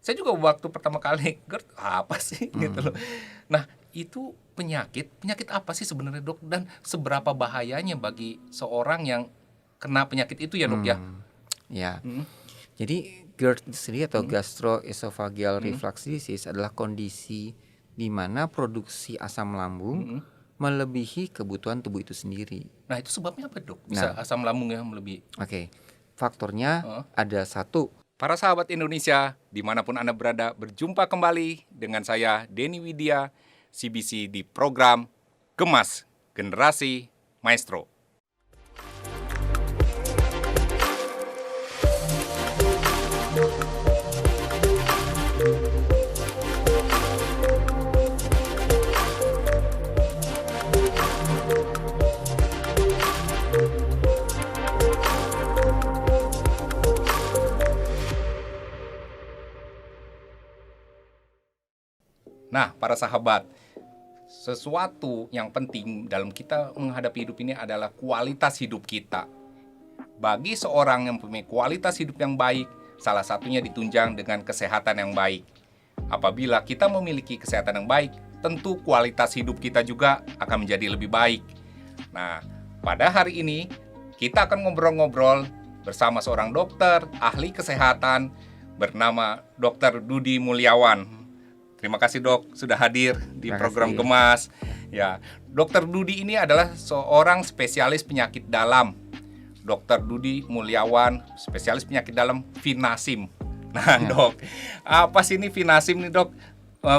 Saya juga waktu pertama kali GERD apa sih gitu loh. Nah, itu penyakit apa sih sebenarnya dok, dan seberapa bahayanya bagi seorang yang kena penyakit itu ya dok ya? Ya, Hmm. jadi GERD itu sendiri atau gastroesophageal reflux disease adalah kondisi di mana produksi asam lambung melebihi kebutuhan tubuh itu sendiri. Nah, itu sebabnya apa dok? Bisa asam lambung yang melebihi? Oke, faktornya ada satu. Para sahabat Indonesia, dimanapun Anda berada, berjumpa kembali dengan saya, Denny Widya, CBC di program Gemas Generasi Maestro. Nah, para sahabat, sesuatu yang penting dalam kita menghadapi hidup ini adalah kualitas hidup kita. Bagi seorang yang mempunyai kualitas hidup yang baik, salah satunya ditunjang dengan kesehatan yang baik. Apabila kita memiliki kesehatan yang baik, tentu kualitas hidup kita juga akan menjadi lebih baik. Nah, pada hari ini kita akan ngobrol-ngobrol bersama seorang dokter ahli kesehatan bernama Dr. Dudi Mulyawan. Terima kasih dok sudah hadir di program Gemas. Ya, Dr. Dudi ini adalah seorang spesialis penyakit dalam. Dr. Dudi Mulyawan, spesialis penyakit dalam Vinasim. Nah dok, apa sih ini Vinasim nih dok?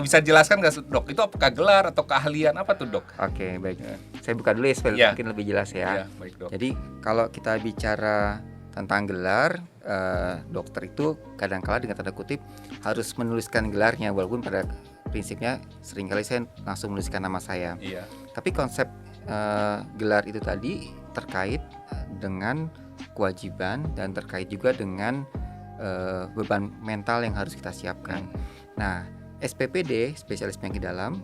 Bisa jelaskan nggak dok? Itu apakah gelar atau keahlian apa tuh dok? Oke, baik. Saya buka dulu ya supaya mungkin lebih jelas ya. Baik, dok. Jadi kalau kita bicara tentang gelar, dokter itu kadang-kala dengan tanda kutip harus menuliskan gelarnya, walaupun pada prinsipnya seringkali saya langsung menuliskan nama saya. Iya. Tapi konsep gelar itu tadi terkait dengan kewajiban dan terkait juga dengan beban mental yang harus kita siapkan. Nah, SPPD, spesialis penyakit dalam,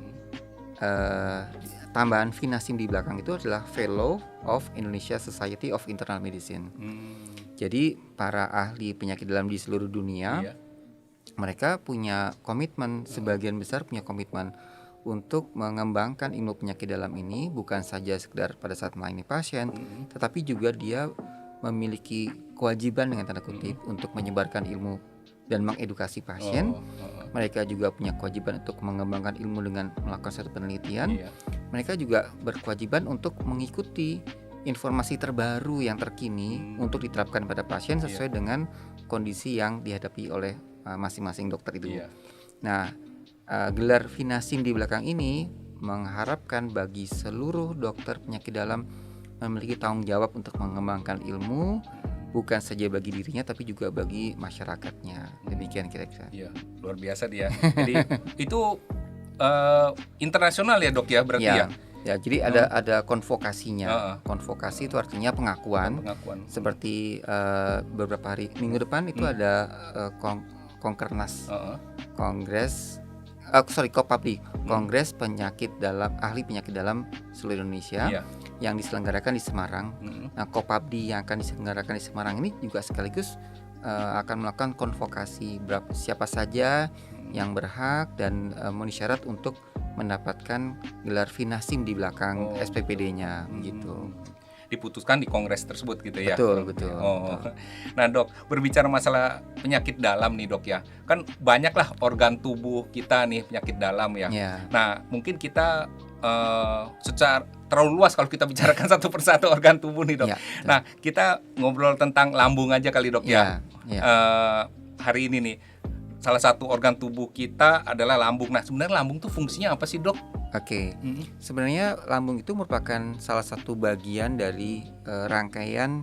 tambahan Vinasim di belakang itu adalah Fellow of Indonesia Society of Internal Medicine. Jadi para ahli penyakit dalam di seluruh dunia, mereka punya komitmen, sebagian besar punya komitmen untuk mengembangkan ilmu penyakit dalam ini, bukan saja sekedar pada saat melayani pasien, tetapi juga dia memiliki kewajiban dengan tanda kutip untuk menyebarkan ilmu dan mengedukasi pasien. Mereka juga punya kewajiban untuk mengembangkan ilmu dengan melakukan suatu penelitian. Mereka juga berkewajiban untuk mengikuti informasi terbaru yang terkini untuk diterapkan pada pasien sesuai dengan kondisi yang dihadapi oleh masing-masing dokter itu. Nah, gelar Vinasim di belakang ini mengharapkan bagi seluruh dokter penyakit dalam memiliki tanggung jawab untuk mengembangkan ilmu, bukan saja bagi dirinya tapi juga bagi masyarakatnya. Demikian kira-kira. Iya, luar biasa dia. Jadi itu internasional ya dok ya berarti ya? Ya, jadi ada konvokasinya. Konvokasi itu artinya pengakuan. Seperti beberapa hari minggu depan itu ada Kongkernas, Kopabdi, Kongres penyakit dalam ahli penyakit dalam seluruh Indonesia yang diselenggarakan di Semarang. Nah, Kopabdi yang akan diselenggarakan di Semarang ini juga sekaligus akan melakukan konvokasi siapa saja yang berhak dan memenuhi syarat untuk mendapatkan gelar Vinasim di belakang SPPD-nya gitu. Diputuskan di kongres tersebut gitu ya. Betul. Nah dok, berbicara masalah penyakit dalam nih dok ya, kan banyaklah organ tubuh kita nih penyakit dalam ya. Nah mungkin kita secara terlalu luas kalau kita bicarakan satu persatu organ tubuh nih dok. Nah kita ngobrol tentang lambung aja kali dok ya. Hari ini nih salah satu organ tubuh kita adalah lambung. Nah sebenarnya lambung tuh fungsinya apa sih dok? Sebenarnya lambung itu merupakan salah satu bagian dari rangkaian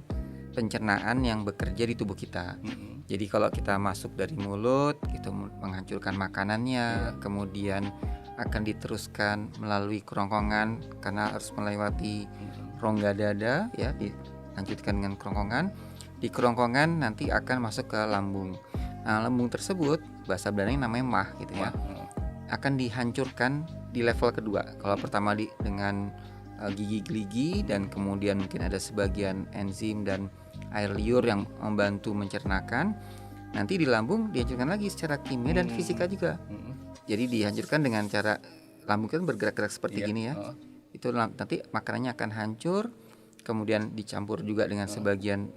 pencernaan yang bekerja di tubuh kita. Jadi kalau kita masuk dari mulut, itu menghancurkan makanannya, kemudian akan diteruskan melalui kerongkongan karena harus melewati rongga dada, ya, dilanjutkan dengan kerongkongan. Di kerongkongan nanti akan masuk ke lambung. Nah, lambung tersebut bahasa Belandanya namanya mah gitu ya. Akan dihancurkan di level kedua. Kalau pertama dengan gigi geligi dan kemudian mungkin ada sebagian enzim dan air liur yang membantu mencernakan. nanti di lambung dihancurkan lagi secara kimia dan fisika juga. Jadi dihancurkan dengan cara lambung kan bergerak-gerak seperti gini ya. Itu nanti makanannya akan hancur, kemudian dicampur juga dengan sebagian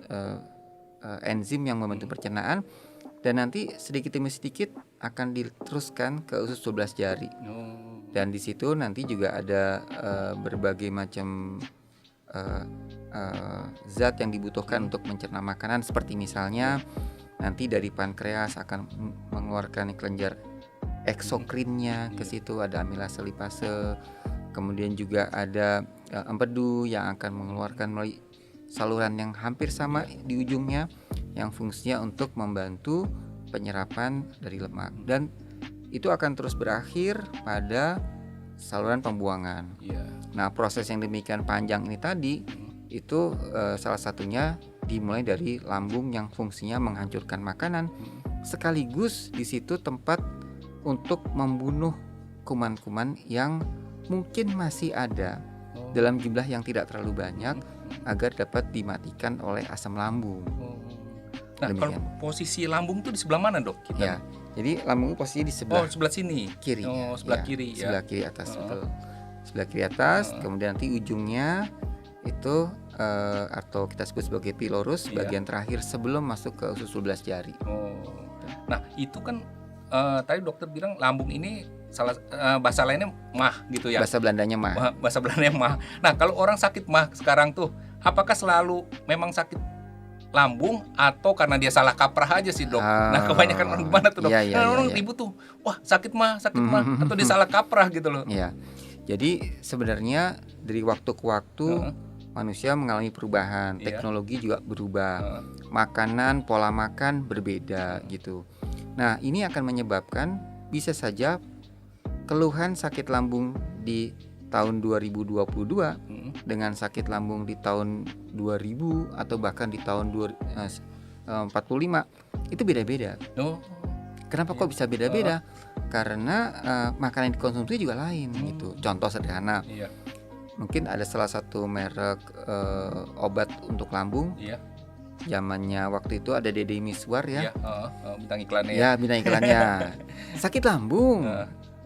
enzim yang membantu pencernaan, dan nanti sedikit demi sedikit akan diteruskan ke usus 12 jari. Dan di situ nanti juga ada berbagai macam zat yang dibutuhkan untuk mencerna makanan, seperti misalnya nanti dari pankreas akan mengeluarkan kelenjar eksokrinnya, ke situ ada amilase lipase, kemudian juga ada empedu yang akan mengeluarkan melalui saluran yang hampir sama di ujungnya, yang fungsinya untuk membantu penyerapan dari lemak, dan itu akan terus berakhir pada saluran pembuangan. Nah, proses yang demikian panjang ini tadi itu salah satunya dimulai dari lambung yang fungsinya menghancurkan makanan, sekaligus di situ tempat untuk membunuh kuman-kuman yang mungkin masih ada dalam jumlah yang tidak terlalu banyak, agar dapat dimatikan oleh asam lambung. Nah, Demikian. kalau posisi lambung tuh di sebelah mana, Dok? Ya, jadi lambung posisinya di sebelah sebelah sini. kiri. Sebelah kiri ya. Sebelah kiri atas, betul. Sebelah kiri atas, kemudian nanti ujungnya itu atau kita sebut sebagai pilorus, bagian terakhir sebelum masuk ke usus 12 jari. Nah, itu kan tadi dokter bilang lambung ini bahasa lainnya mah gitu ya. Bahasa Belandanya mah. Bahasa Belandanya mah. Nah, kalau orang sakit mah sekarang tuh, apakah selalu memang sakit lambung atau karena dia salah kaprah aja sih, Dok? Nah, kebanyakan orang gimana tuh, Dok? Orang ribut tuh, wah sakit mah atau dia salah kaprah gitu loh. Iya. Jadi sebenarnya dari waktu ke waktu manusia mengalami perubahan, teknologi juga berubah, makanan, pola makan berbeda gitu. Nah, ini akan menyebabkan bisa saja keluhan sakit lambung di tahun 2022 dengan sakit lambung di tahun 2000 atau bahkan di tahun 45 itu beda-beda. Kenapa kok bisa beda-beda? Karena makanan yang dikonsumsi juga lain gitu. Contoh sederhana, mungkin ada salah satu merek obat untuk lambung. Zamannya waktu itu ada Deddy Miswar ya. Bintang iklannya. Ya, bintang iklannya. Sakit lambung.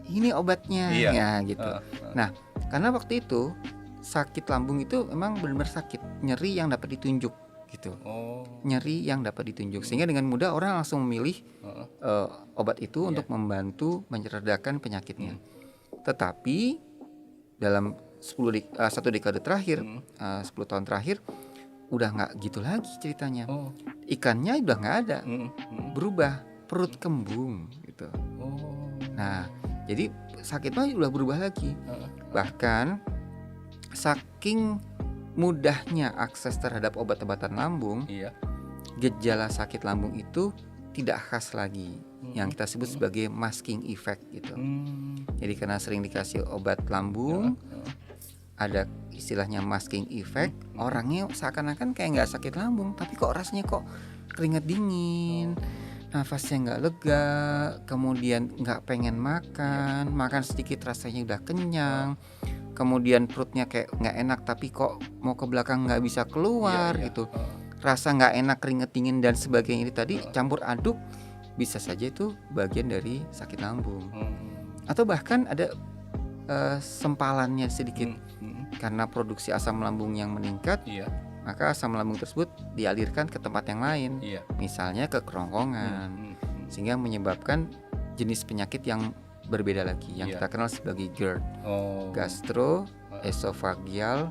Ini obatnya ya gitu. Nah, karena waktu itu sakit lambung itu memang benar-benar sakit, nyeri yang dapat ditunjuk gitu. Nyeri yang dapat ditunjuk, sehingga dengan mudah orang langsung memilih obat itu untuk membantu meredakan penyakitnya. Tetapi dalam 1 dekade terakhir, 10 tahun terakhir, udah nggak gitu lagi ceritanya. Ikannya udah nggak ada, berubah, perut kembung gitu. Nah, jadi sakitnya udah berubah lagi. Bahkan saking mudahnya akses terhadap obat-obatan lambung, gejala sakit lambung itu tidak khas lagi, yang kita sebut sebagai masking effect gitu. Jadi karena sering dikasih obat lambung, ada istilahnya masking effect, orangnya seakan-akan kayak nggak sakit lambung, tapi kok rasanya kok keringat dingin, nafasnya nggak lega, kemudian nggak pengen makan sedikit rasanya udah kenyang, kemudian perutnya kayak nggak enak tapi kok mau ke belakang nggak bisa keluar gitu, rasa nggak enak, keringet dingin dan sebagainya ini tadi campur aduk, bisa saja itu bagian dari sakit lambung. Atau bahkan ada sempalannya sedikit, karena produksi asam lambung yang meningkat, maka asam lambung tersebut dialirkan ke tempat yang lain, misalnya ke kerongkongan, sehingga menyebabkan jenis penyakit yang berbeda lagi, yang kita kenal sebagai GERD, gastroesophageal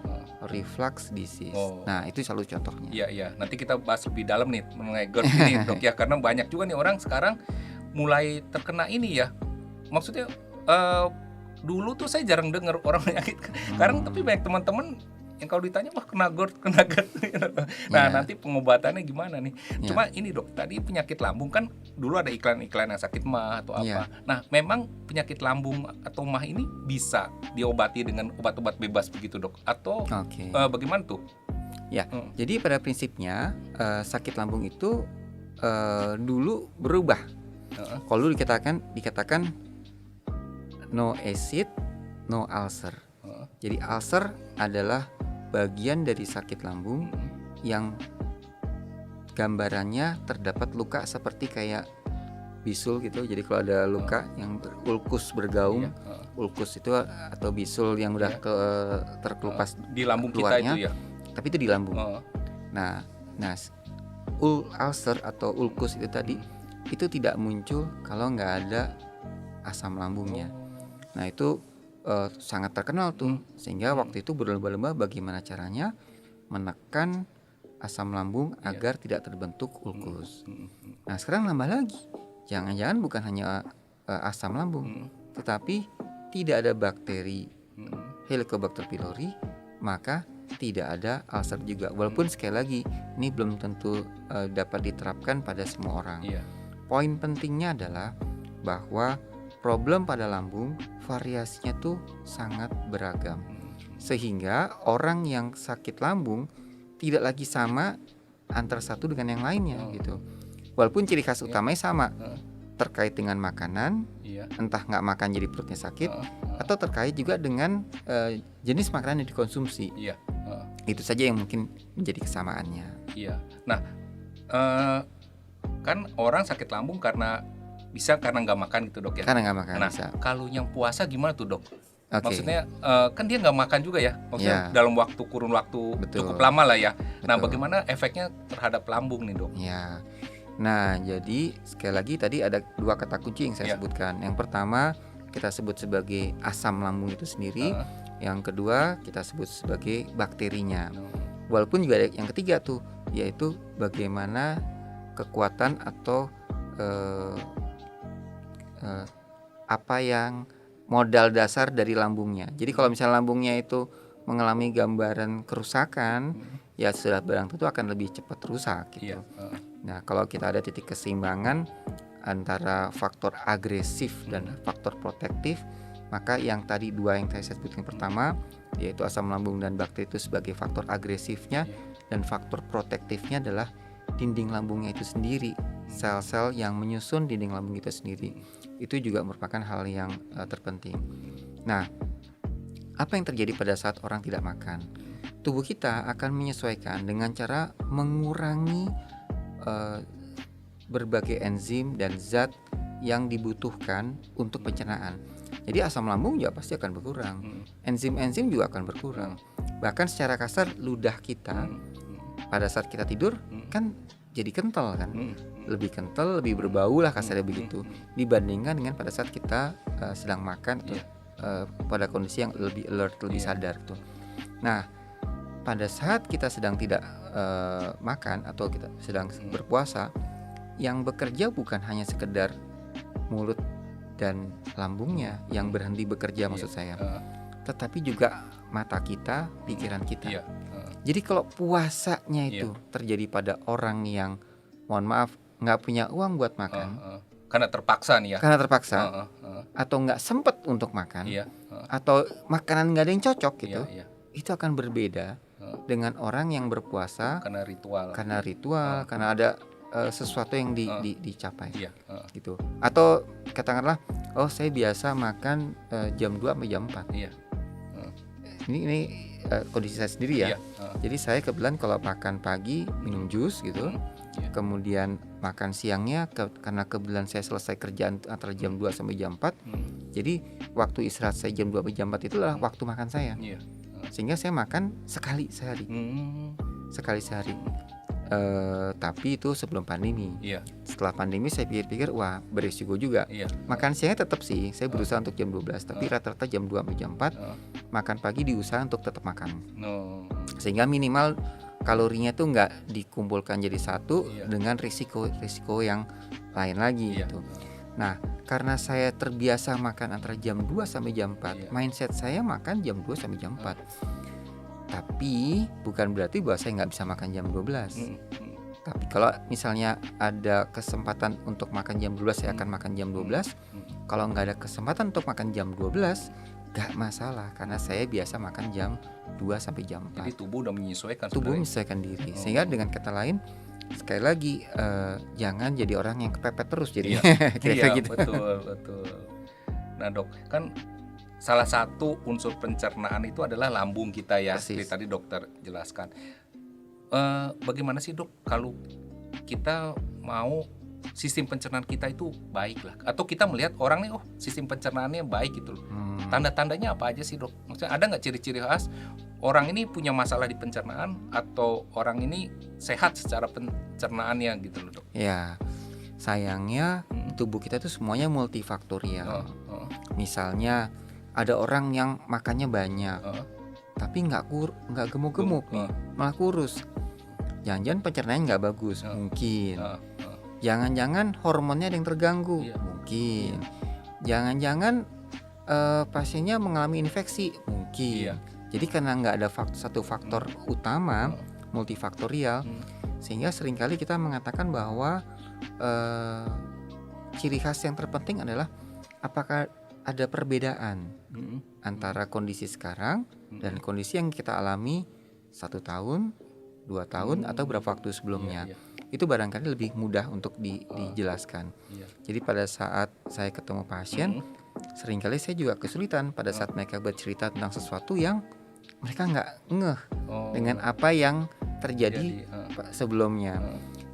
reflux disease. Nah, itu selalu contohnya. Iya. Nanti kita bahas lebih dalam nih mengenai GERD ini, Dok ya, karena banyak juga nih orang sekarang mulai terkena ini ya. Maksudnya dulu tuh saya jarang dengar orang penyakit. Sekarang tapi banyak teman-teman yang kalau ditanya wah kena GERD. Nah, nanti pengobatannya gimana nih? Cuma ini, Dok, tadi penyakit lambung kan dulu ada iklan-iklan yang sakit mah atau apa. Nah, memang penyakit lambung atau mah ini bisa diobati dengan obat-obat bebas begitu, Dok? Atau bagaimana tuh? Ya, jadi pada prinsipnya sakit lambung itu dulu berubah. Kalau dulu dikatakan no acid, no ulcer. Jadi ulcer adalah bagian dari sakit lambung yang gambarannya terdapat luka seperti kayak bisul gitu. Jadi kalau ada luka yang ulkus bergaung, ulkus itu atau bisul yang udah terkelupas di lambung keluarnya, kita itu ya. tapi itu di lambung. Nah, ulcer atau ulkus itu tadi itu tidak muncul kalau nggak ada asam lambungnya. Nah itu sangat terkenal tuh, sehingga waktu itu berlomba-lomba bagaimana caranya menekan asam lambung agar tidak terbentuk ulkus. Nah sekarang nambah lagi, jangan-jangan bukan hanya asam lambung, tetapi tidak ada bakteri Helicobacter pylori, maka tidak ada ulcer juga. Walaupun sekali lagi ini belum tentu dapat diterapkan pada semua orang. Poin pentingnya adalah bahwa problem pada lambung variasinya tuh sangat beragam, sehingga orang yang sakit lambung tidak lagi sama antara satu dengan yang lainnya gitu. Walaupun ciri khas utamanya sama, terkait dengan makanan, entah nggak makan jadi perutnya sakit, atau terkait juga dengan jenis makanan yang dikonsumsi. Itu saja yang mungkin menjadi kesamaannya. Nah, kan orang sakit lambung karena nggak makan gitu dok ya. Karena nggak makan. Nah, bisa. kalau yang puasa gimana tuh dok? Okay. Maksudnya kan dia nggak makan juga ya, maksudnya dalam kurun waktu cukup lama lah ya. Nah, bagaimana efeknya terhadap lambung nih dok? Ya, nah jadi sekali lagi tadi ada dua kata kunci yang saya sebutkan. Yang pertama kita sebut sebagai asam lambung itu sendiri, yang kedua kita sebut sebagai bakterinya. Walaupun juga ada yang ketiga tuh, yaitu bagaimana kekuatan atau apa yang modal dasar dari lambungnya. Jadi kalau misalnya lambungnya itu mengalami gambaran kerusakan, ya sudah barang tentu akan lebih cepat rusak gitu. Nah, kalau kita ada titik keseimbangan antara faktor agresif dan faktor protektif, maka yang tadi dua yang saya sebutkan pertama, yaitu asam lambung dan bakteri itu sebagai faktor agresifnya, dan faktor protektifnya adalah dinding lambungnya itu sendiri, sel-sel yang menyusun dinding lambung itu sendiri. Itu juga merupakan hal yang terpenting. Nah, apa yang terjadi pada saat orang tidak makan? Tubuh kita akan menyesuaikan dengan cara mengurangi berbagai enzim dan zat yang dibutuhkan untuk pencernaan. Jadi asam lambung juga pasti akan berkurang, enzim-enzim juga akan berkurang. Bahkan secara kasar ludah kita pada saat kita tidur kan jadi kental kan, lebih kental, lebih berbau lah kasarnya begitu, dibandingkan dengan pada saat kita sedang makan atau pada kondisi yang lebih alert, lebih sadar tuh. Nah, pada saat kita sedang tidak makan atau kita sedang berpuasa, yang bekerja bukan hanya sekedar mulut dan lambungnya yang berhenti bekerja maksud saya, tetapi juga mata kita, pikiran kita. Jadi kalau puasanya itu terjadi pada orang yang mohon maaf nggak punya uang buat makan, karena terpaksa nih ya. Karena terpaksa, atau nggak sempet untuk makan, atau makanan nggak ada yang cocok gitu, itu akan berbeda dengan orang yang berpuasa karena ritual, karena ada sesuatu yang dicapai, gitu. Atau katakanlah, oh saya biasa makan jam 2 sampai jam 4. Ini kondisi saya sendiri ya. Jadi saya kebetulan kalau makan pagi minum jus gitu, kemudian makan siangnya karena kebetulan saya selesai kerjaan antara jam 2 sampai jam 4. Jadi waktu istirahat saya jam 2 sampai jam 4 itu adalah waktu makan saya. Sehingga saya makan sekali sehari. Tapi itu sebelum pandemi. Setelah pandemi saya pikir-pikir, wah berisiko juga. Makan siangnya tetap sih, saya berusaha untuk jam 12, tapi rata-rata jam 2 sampai jam 4. Makan pagi diusaha untuk tetap makan. Sehingga minimal kalorinya tuh nggak dikumpulkan jadi satu dengan risiko yang lain lagi gitu. Nah, karena saya terbiasa makan antara jam 2 sampai jam 4, mindset saya makan jam 2 sampai jam 4. Tapi bukan berarti bahwa saya nggak bisa makan jam 12. Tapi kalau misalnya ada kesempatan untuk makan jam 12, saya akan makan jam 12. Kalau nggak ada kesempatan untuk makan jam 12, nggak masalah, karena saya biasa makan jam 2 sampai jam 4. Jadi tubuh udah menyesuaikan. Tubuh menyesuaikan diri. Sehingga dengan kata lain, sekali lagi jangan jadi orang yang kepepet terus jadinya. Iya, gitu. Betul. Nah dok, kan salah satu unsur pencernaan itu adalah lambung kita ya. Seperti tadi dokter jelaskan. Bagaimana sih dok kalau kita mau sistem pencernaan kita itu baik lah, atau kita melihat orang nih, oh sistem pencernaannya baik gitu loh. Tanda-tandanya apa aja sih dok? Maksudnya ada nggak ciri-ciri khas orang ini punya masalah di pencernaan atau orang ini sehat secara pencernaannya gitu loh dok? Ya, sayangnya tubuh kita tuh semuanya multifaktorial. Misalnya ada orang yang makannya banyak, tapi nggak gemuk-gemuk nih, malah kurus. Jangan-jangan pencernaannya nggak bagus, mungkin. Jangan-jangan hormonnya ada yang terganggu, mungkin. Jangan-jangan pasiennya mengalami infeksi, mungkin. Jadi karena nggak ada satu faktor utama, multifaktorial, sehingga seringkali kita mengatakan bahwa ciri khas yang terpenting adalah apakah ada perbedaan antara kondisi sekarang dan kondisi yang kita alami 1 tahun, 2 tahun atau berapa waktu sebelumnya. Itu barangkali lebih mudah untuk dijelaskan. Jadi pada saat saya ketemu pasien, seringkali saya juga kesulitan pada saat mereka bercerita tentang sesuatu yang mereka nggak ngeh dengan apa yang terjadi sebelumnya.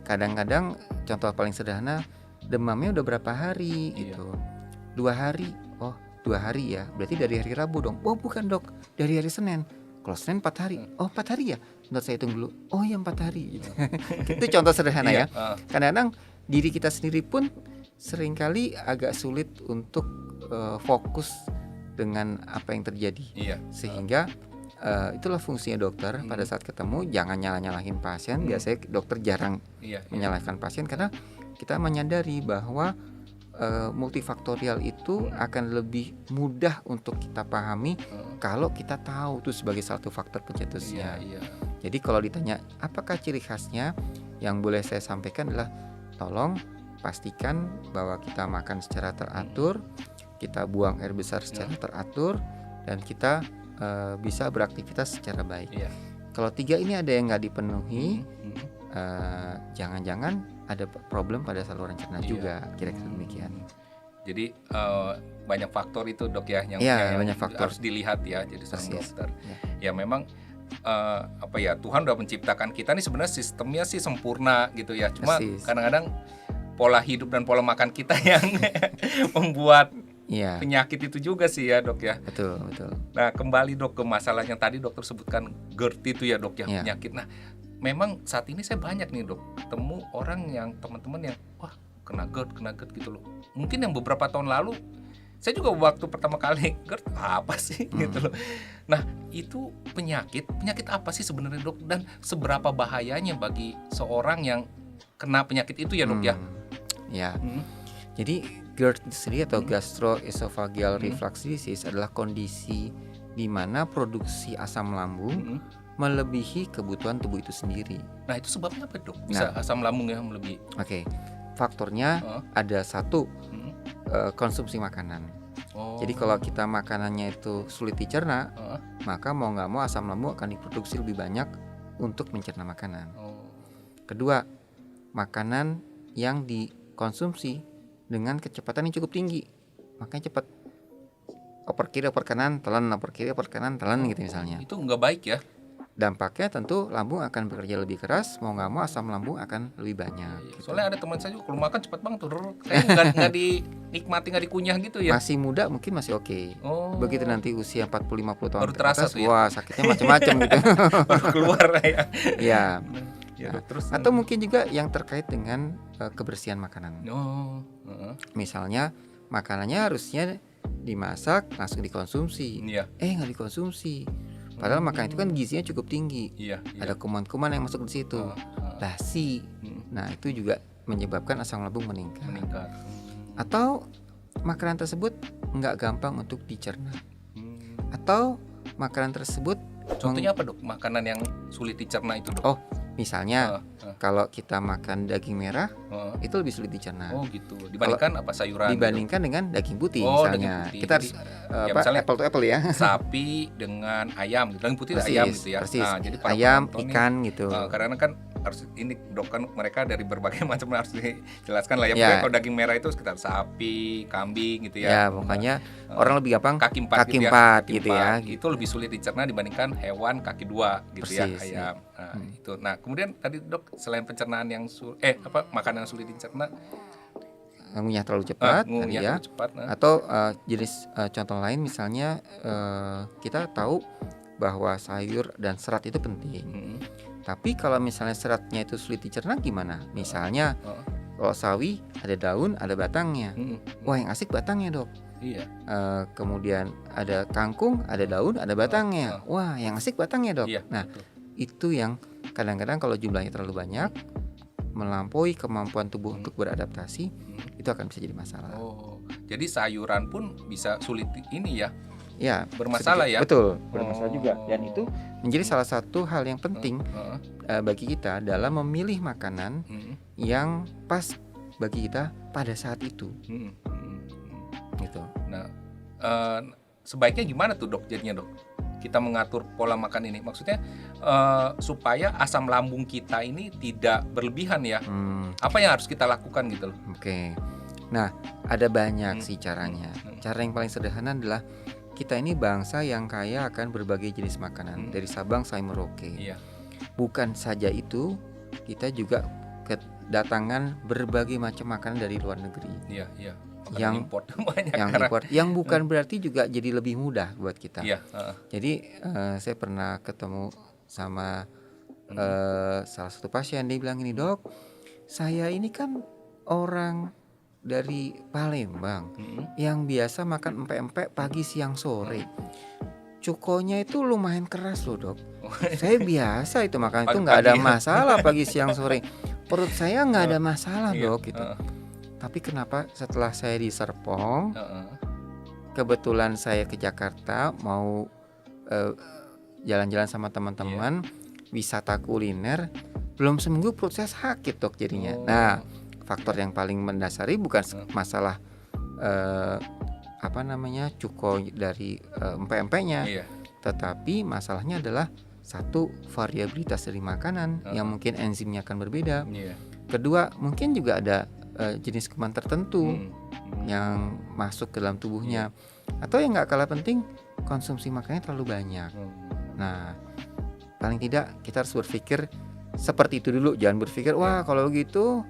Kadang-kadang contoh paling sederhana, demamnya udah berapa hari gitu. 2 hari. Oh 2 hari ya, berarti dari hari Rabu dong. Oh bukan dok, dari hari Senin. Kalau Senin 4 hari. Oh 4 hari ya? Bentar saya hitung dulu. Oh ya 4 hari gitu. Itu contoh sederhana ya. Kadang-kadang diri kita sendiri pun seringkali agak sulit untuk fokus dengan apa yang terjadi. Sehingga itulah fungsinya dokter pada saat ketemu, jangan nyalah-nyalahin pasien. Biasanya dokter jarang menyalahkan pasien karena kita menyadari bahwa multifaktorial itu akan lebih mudah untuk kita pahami kalau kita tahu itu sebagai satu faktor pencetusnya. Jadi kalau ditanya apakah ciri khasnya, yang boleh saya sampaikan adalah tolong pastikan bahwa kita makan secara teratur, kita buang air besar secara teratur, dan kita bisa beraktivitas secara baik. Kalau 3 ini ada yang nggak dipenuhi, jangan-jangan ada problem pada saluran cerna juga, kira-kira demikian. Jadi banyak faktor itu dok ya yang banyak faktor harus dilihat ya. Jadi seorang dokter ya memang Tuhan udah menciptakan kita nih sebenarnya sistemnya sih sempurna gitu ya. Cuma kadang-kadang pola hidup dan pola makan kita yang membuat penyakit itu juga sih ya dok ya. Betul. Nah kembali dok ke masalah yang tadi dokter sebutkan GERD itu ya dok ya, penyakit. Nah memang saat ini saya banyak nih dok ketemu orang yang teman-teman yang wah kena GERD gitu loh. Mungkin yang beberapa tahun lalu saya juga waktu pertama kali GERD apa sih gitu loh. Nah itu penyakit apa sih sebenarnya dok, dan seberapa bahayanya bagi seorang yang kena penyakit itu ya dok ya? Jadi GERD sendiri atau gastroesophageal reflux disease adalah kondisi di mana produksi asam lambung melebihi kebutuhan tubuh itu sendiri. Nah itu sebabnya apa dok? Bisa asam lambung yang melebihi? Faktornya ada satu, konsumsi makanan. Jadi kalau kita makanannya itu sulit dicerna, maka mau nggak mau asam lambung akan diproduksi lebih banyak untuk mencerna makanan. Kedua, makanan yang dikonsumsi dengan kecepatan yang cukup tinggi, makanya cepat oper kiri oper kanan telan, oper kiri oper kanan telan gitu misalnya. Itu nggak baik ya. Dampaknya tentu lambung akan bekerja lebih keras, mau nggak mau asam lambung akan lebih banyak. Gitu. Soalnya ada teman saya juga kalau makan cepat banget tuh, kayak nggak dinikmati, nggak dikunyah gitu ya. Masih muda mungkin masih oke. Begitu nanti usia 40-50 tahun baru terasa tuh ya. Wah sakitnya macam-macam gitu. Baru keluar ya. Terus atau mungkin juga yang terkait dengan kebersihan makanan. Misalnya makanannya harusnya dimasak langsung dikonsumsi, nggak dikonsumsi. Padahal makanan itu kan gizinya cukup tinggi. Ada kuman-kuman yang masuk di situ. Basi. Nah, itu juga menyebabkan asam lambung meningkat. Atau makanan tersebut nggak gampang untuk dicerna. Atau makanan tersebut contohnya apa dok? Makanan yang sulit dicerna itu dok? Misalnya kalau kita makan daging merah itu lebih sulit dicerna. Gitu. Dibandingkan apa sayuran? Dibandingkan dengan daging putih misalnya. Daging putih. Kita harus misalnya apple to apple ya. Sapi dengan ayam, daging putih ayam gitu ya. Persis. Nah, jadi ayam, ikan gitu. Karena kan harus ini dok kan mereka dari berbagai macam harus dijelaskan lah ya. Kalau daging merah itu sekitar sapi, kambing gitu ya. Pokoknya orang lebih gampang kaki empat gitu ya. Itu lebih sulit dicerna dibandingkan hewan kaki 2 gitu. Persis, ya ayam. Itu. Nah kemudian tadi dok selain pencernaan yang makanan yang sulit dicerna, ngunyah terlalu cepat, ngunyah ya. terlalu cepat, Atau jenis contoh lain misalnya kita tahu bahwa sayur dan serat itu penting. Tapi kalau misalnya seratnya itu sulit dicerna gimana? Misalnya kalau sawi ada daun, ada batangnya. Wah, yang asik batangnya, Dok. Iya. Kemudian ada kangkung, ada daun, ada batangnya. Wah, yang asik batangnya, Dok. Iya, nah, betul. itu yang kadang-kadang kalau jumlahnya terlalu banyak, melampaui kemampuan tubuh untuk beradaptasi, itu akan bisa jadi masalah. Oh, jadi sayuran pun bisa sulit ini ya? Ya, bermasalah ya? Betul, bermasalah juga. Dan itu menjadi salah satu hal yang penting bagi kita dalam memilih makanan yang pas bagi kita pada saat itu. Gitu. Nah, sebaiknya gimana tuh, Dok, jadinya, Dok? Kita mengatur pola makan ini, maksudnya supaya asam lambung kita ini tidak berlebihan ya. Apa yang harus kita lakukan gitu loh? Oke. Nah, ada banyak sih caranya. Cara yang paling sederhana adalah kita ini bangsa yang kaya akan berbagai jenis makanan dari Sabang sampai Merauke. Iya. Bukan saja itu, kita juga kedatangan berbagai macam makanan dari luar negeri. Iya, iya. Yang import banyak, import, yang bukan berarti juga jadi lebih mudah buat kita. Iya. Jadi saya pernah ketemu sama salah satu pasien, dia bilang ini, Dok, saya ini kan orang dari Palembang yang biasa makan empek-empek pagi siang sore. Cukonya itu lumayan keras loh, Dok. Saya biasa itu makan itu nggak ada masalah pagi siang sore. Perut saya nggak ada masalah, Dok, gitu. Tapi kenapa setelah saya di Serpong, kebetulan saya ke Jakarta mau jalan-jalan sama teman-teman, wisata kuliner, belum seminggu perut saya sakit, Dok, jadinya. Nah, faktor yang paling mendasari bukan masalah cuko dari empek-empeknya, tetapi masalahnya adalah satu, variabilitas dari makanan yang mungkin enzimnya akan berbeda. Kedua, mungkin juga ada jenis kuman tertentu yang masuk ke dalam tubuhnya. Atau yang nggak kalah penting, konsumsi makannya terlalu banyak. Nah, paling tidak kita harus berpikir seperti itu dulu. Jangan berpikir, wah kalau begitu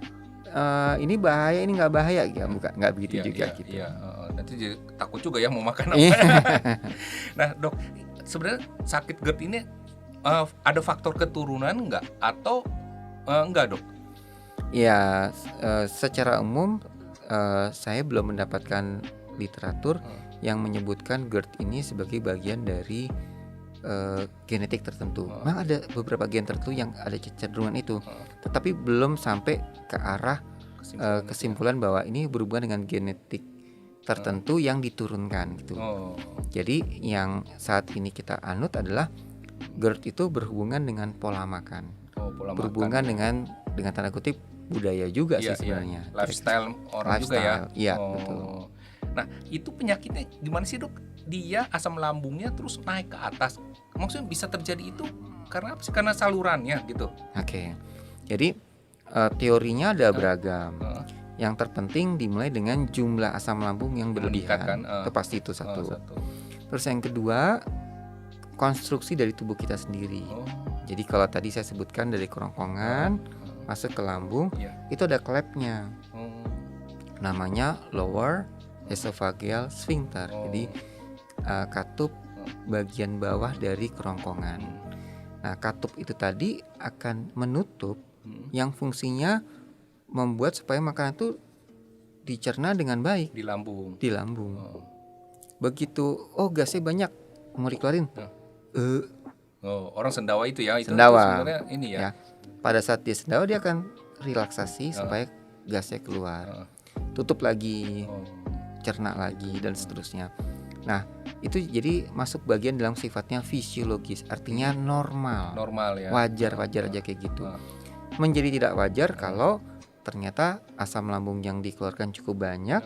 ini bahaya, ini nggak bahaya, ya nggak begitu juga gitu. Nanti jadi takut juga ya mau makan apa. Nah, Dok, sebenarnya sakit GERD ini ada faktor keturunan nggak atau enggak, Dok? Ya, secara umum saya belum mendapatkan literatur yang menyebutkan GERD ini sebagai bagian dari genetik tertentu. Memang ada beberapa gen tertentu yang ada kecenderungan itu, tetapi belum sampai ke arah kesimpulan bahwa ini berhubungan dengan genetik tertentu yang diturunkan gitu. Jadi yang saat ini kita anut adalah GERD itu berhubungan dengan pola makan, berhubungan dengan tanda kutip budaya juga sih sebenarnya. Lifestyle orang juga ya. Iya, betul. Nah, itu penyakitnya gimana sih, Dok? Dia asam lambungnya terus naik ke atas. Maksudnya bisa terjadi itu karena apa sih? Karena salurannya gitu. Oke. Jadi teorinya ada beragam. Yang terpenting dimulai dengan jumlah asam lambung yang berlebihan. Itu pasti itu satu. Terus yang kedua, konstruksi dari tubuh kita sendiri. Jadi kalau tadi saya sebutkan dari kerongkongan masuk ke lambung, itu ada klepnya. Namanya lower esophageal sphincter. Jadi katup bagian bawah dari kerongkongan. Nah, katup itu tadi akan menutup yang fungsinya membuat supaya makanan itu dicerna dengan baik di lambung. Begitu, gasnya banyak, mau dikeluarin. Orang sendawa itu ya, itu sendawa. Sebenarnya ini ya. Pada saat dia sendawa dia akan relaksasi supaya gasnya keluar. Tutup lagi, cerna lagi dan seterusnya. Nah, itu jadi masuk bagian dalam sifatnya fisiologis, artinya normal ya. Wajar aja kayak gitu. Menjadi tidak wajar kalau ternyata asam lambung yang dikeluarkan cukup banyak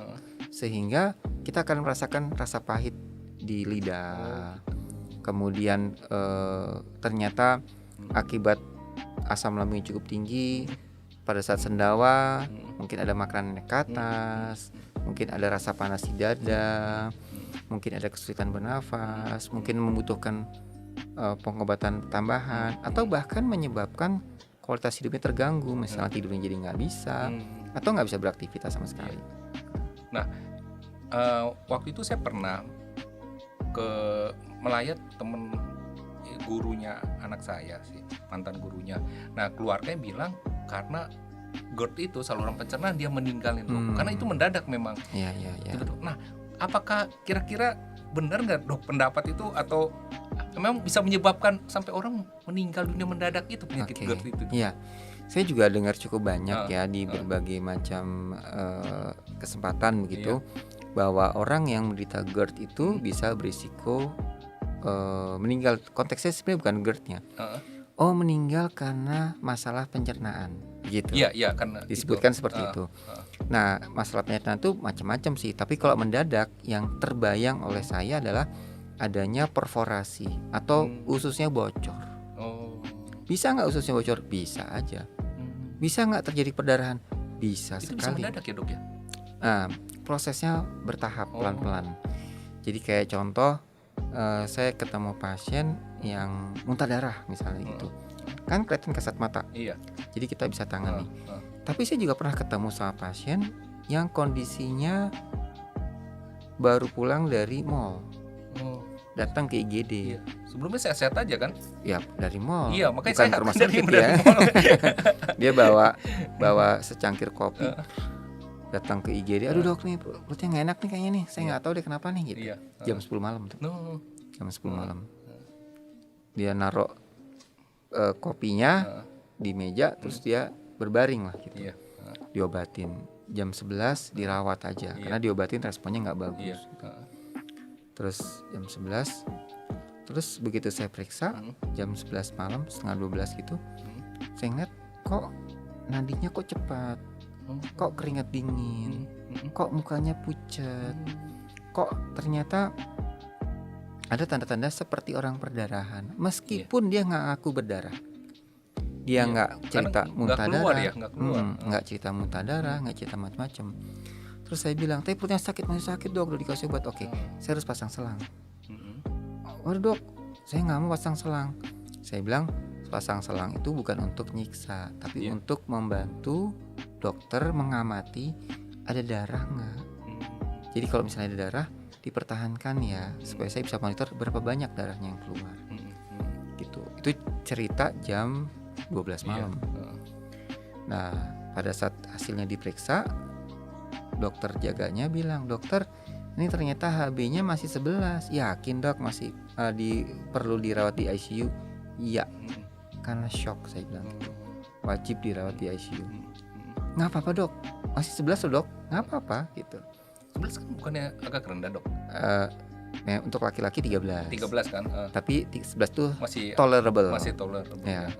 sehingga kita akan merasakan rasa pahit di lidah. Kemudian ternyata akibat asam lambung yang cukup tinggi pada saat sendawa, mungkin ada makanan ke atas, mungkin ada rasa panas di dada, mungkin ada kesulitan bernafas, mungkin membutuhkan pengobatan tambahan, atau bahkan menyebabkan kualitas hidupnya terganggu, misalnya tidurnya jadi nggak bisa, atau nggak bisa beraktivitas sama sekali. Nah, waktu itu saya pernah melayat temen gurunya anak saya sih, mantan gurunya. Nah, keluarganya bilang karena GERD itu saluran pencernaan dia meninggalin dok, karena itu mendadak memang. Iya. Nah, apakah kira-kira benar nggak dok pendapat itu, atau memang bisa menyebabkan sampai orang meninggal dunia mendadak itu penyakit GERD itu? Iya, saya juga dengar cukup banyak ya di berbagai macam kesempatan begitu, bahwa orang yang menderita GERD itu bisa berisiko meninggal. Konteksnya sebenarnya bukan GERD-nya. Meninggal karena masalah pencernaan gitu. Iya, karena disebutkan seperti itu. Nah, masalah pencernaan itu macam-macam sih, tapi kalau mendadak yang terbayang oleh saya adalah adanya perforasi atau ususnya bocor. Bisa nggak ususnya bocor? Bisa aja. Bisa nggak terjadi perdarahan? Bisa itu sekali. Bisa mendadak ya dok ya? Nah, prosesnya bertahap pelan-pelan. Jadi kayak contoh, saya ketemu pasien yang muntah darah misalnya gitu, kan kelihatan kasat mata. Iya. Jadi kita bisa tangani. Tapi saya juga pernah ketemu sama pasien yang kondisinya baru pulang dari mall, datang ke IGD. Iya. Sebelumnya sehat-sehat aja kan? Ya dari mall. Iya, makanya bukan saya ke rumah dari sakit ya. mall. Dia bawa secangkir kopi, datang ke IGD. Aduh dok, nih perutnya nggak enak nih kayaknya nih. Saya nggak tahu deh kenapa nih gitu. Iya. Jam 10 malam tuh. Jam 10 malam. Dia naruh kopinya di meja, terus dia berbaring lah gitu. Iya. Diobatin. Jam 11 dirawat aja, karena diobatin responnya nggak bagus. Terus jam 11, terus begitu saya periksa jam 11 malam, setengah 12 gitu, saya ngeliat kok nadinya kok cepat, kok keringat dingin, kok mukanya pucat, kok ternyata ada tanda-tanda seperti orang perdarahan, meskipun dia nggak ngaku berdarah. Dia nggak cerita muntah darah, nggak cerita muntah darah, nggak cerita macam-macam. Terus saya bilang, tapi perutnya sakit, masih sakit dok, udah dikasih obat. Oke, saya harus pasang selang. Waduh dok, saya nggak mau pasang selang. Saya bilang, pasang selang itu bukan untuk nyiksa, tapi untuk membantu dokter mengamati ada darah nggak. Jadi kalau misalnya ada darah, dipertahankan ya, supaya saya bisa monitor berapa banyak darahnya yang keluar. Gitu. Itu cerita jam 12 malam. Nah, pada saat hasilnya diperiksa, dokter jaganya bilang, dokter ini ternyata HB-nya masih 11. Yakin dok masih perlu dirawat di ICU? Iya, karena shock, saya bilang gitu. Wajib dirawat di ICU. Nggak apa-apa dok, masih 11 loh dok, nggak apa-apa gitu. 11 kan bukannya agak rendah dok? Untuk laki-laki 13 kan? Tapi 11 tuh masih tolerable. Ya.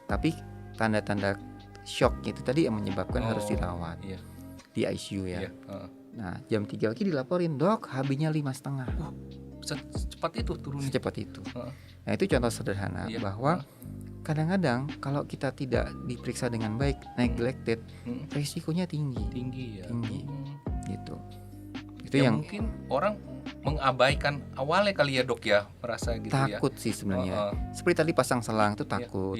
Tapi tanda-tanda shock itu tadi yang menyebabkan harus dirawat di ICU ya. Nah jam 3 lagi dilaporin, dok HB-nya 5,5. Secepat itu turunnya? Secepat itu. Nah itu contoh sederhana bahwa kadang-kadang kalau kita tidak diperiksa dengan baik, neglected, risikonya tinggi gitu. Itu yang mungkin orang mengabaikan awalnya kali ya dok ya, merasa gitu takut sih sebenarnya. Seperti tadi pasang selang itu takut.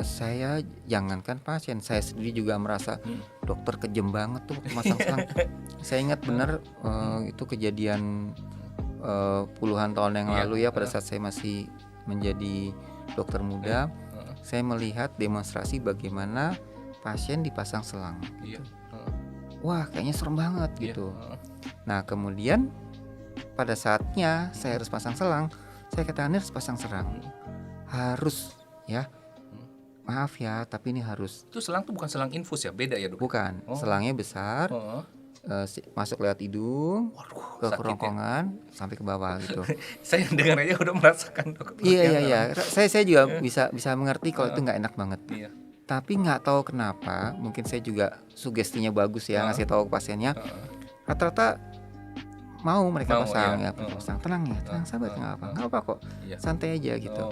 Saya jangankan pasien, saya sendiri juga merasa dokter kejem banget tuh masang selang. Saya ingat benar itu kejadian puluhan tahun yang lalu ya, pada saat saya masih menjadi dokter muda. Saya melihat demonstrasi bagaimana pasien dipasang selang. Wah kayaknya serem banget gitu. Nah kemudian pada saatnya saya harus pasang selang, saya katakan harus pasang selang, harus ya. Maaf ya, tapi ini harus. Itu selang tuh bukan selang infus ya, beda ya dok? Bukan, selangnya besar, masuk lewat hidung, ke kerongkongan sampai ke bawah gitu. Saya dengar aja udah merasakan dok. Iya. Saya juga bisa mengerti kalau itu nggak enak banget. Tapi nggak tahu kenapa, mungkin saya juga sugestinya bagus ya, ngasih tahu ke pasiennya. Rata-rata mau mereka pasang ya, pasang. Tenang sahabat, nggak apa kok, santai aja gitu.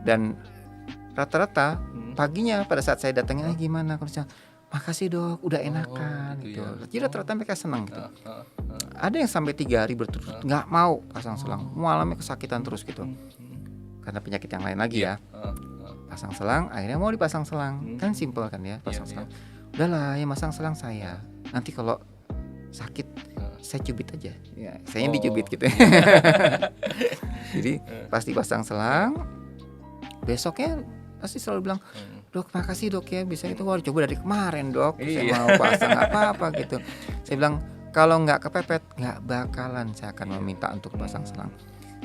Dan rata-rata paginya pada saat saya datangnya gimana kondisinya, makasih dok, udah enakan gitu. Jadi rata-rata mereka senang gitu. Ada yang sampai 3 hari berturut-turut nggak mau pasang selang, malamnya kesakitan terus gitu, karena penyakit yang lain lagi ya. pasang selang, akhirnya mau dipasang selang. Kan simpel kan ya, pasang selang. Udahlah, yang masang selang saya. Nanti kalau sakit saya cubit aja. Ya, saya dicubit gitu. Jadi pasti pasang selang. Besoknya pasti selalu bilang, "Dok, makasih dok ya, bisa itu coba dari kemarin dok, saya mau pasang apa gitu." Saya bilang, kalau nggak kepepet, nggak bakalan saya akan meminta untuk pasang selang.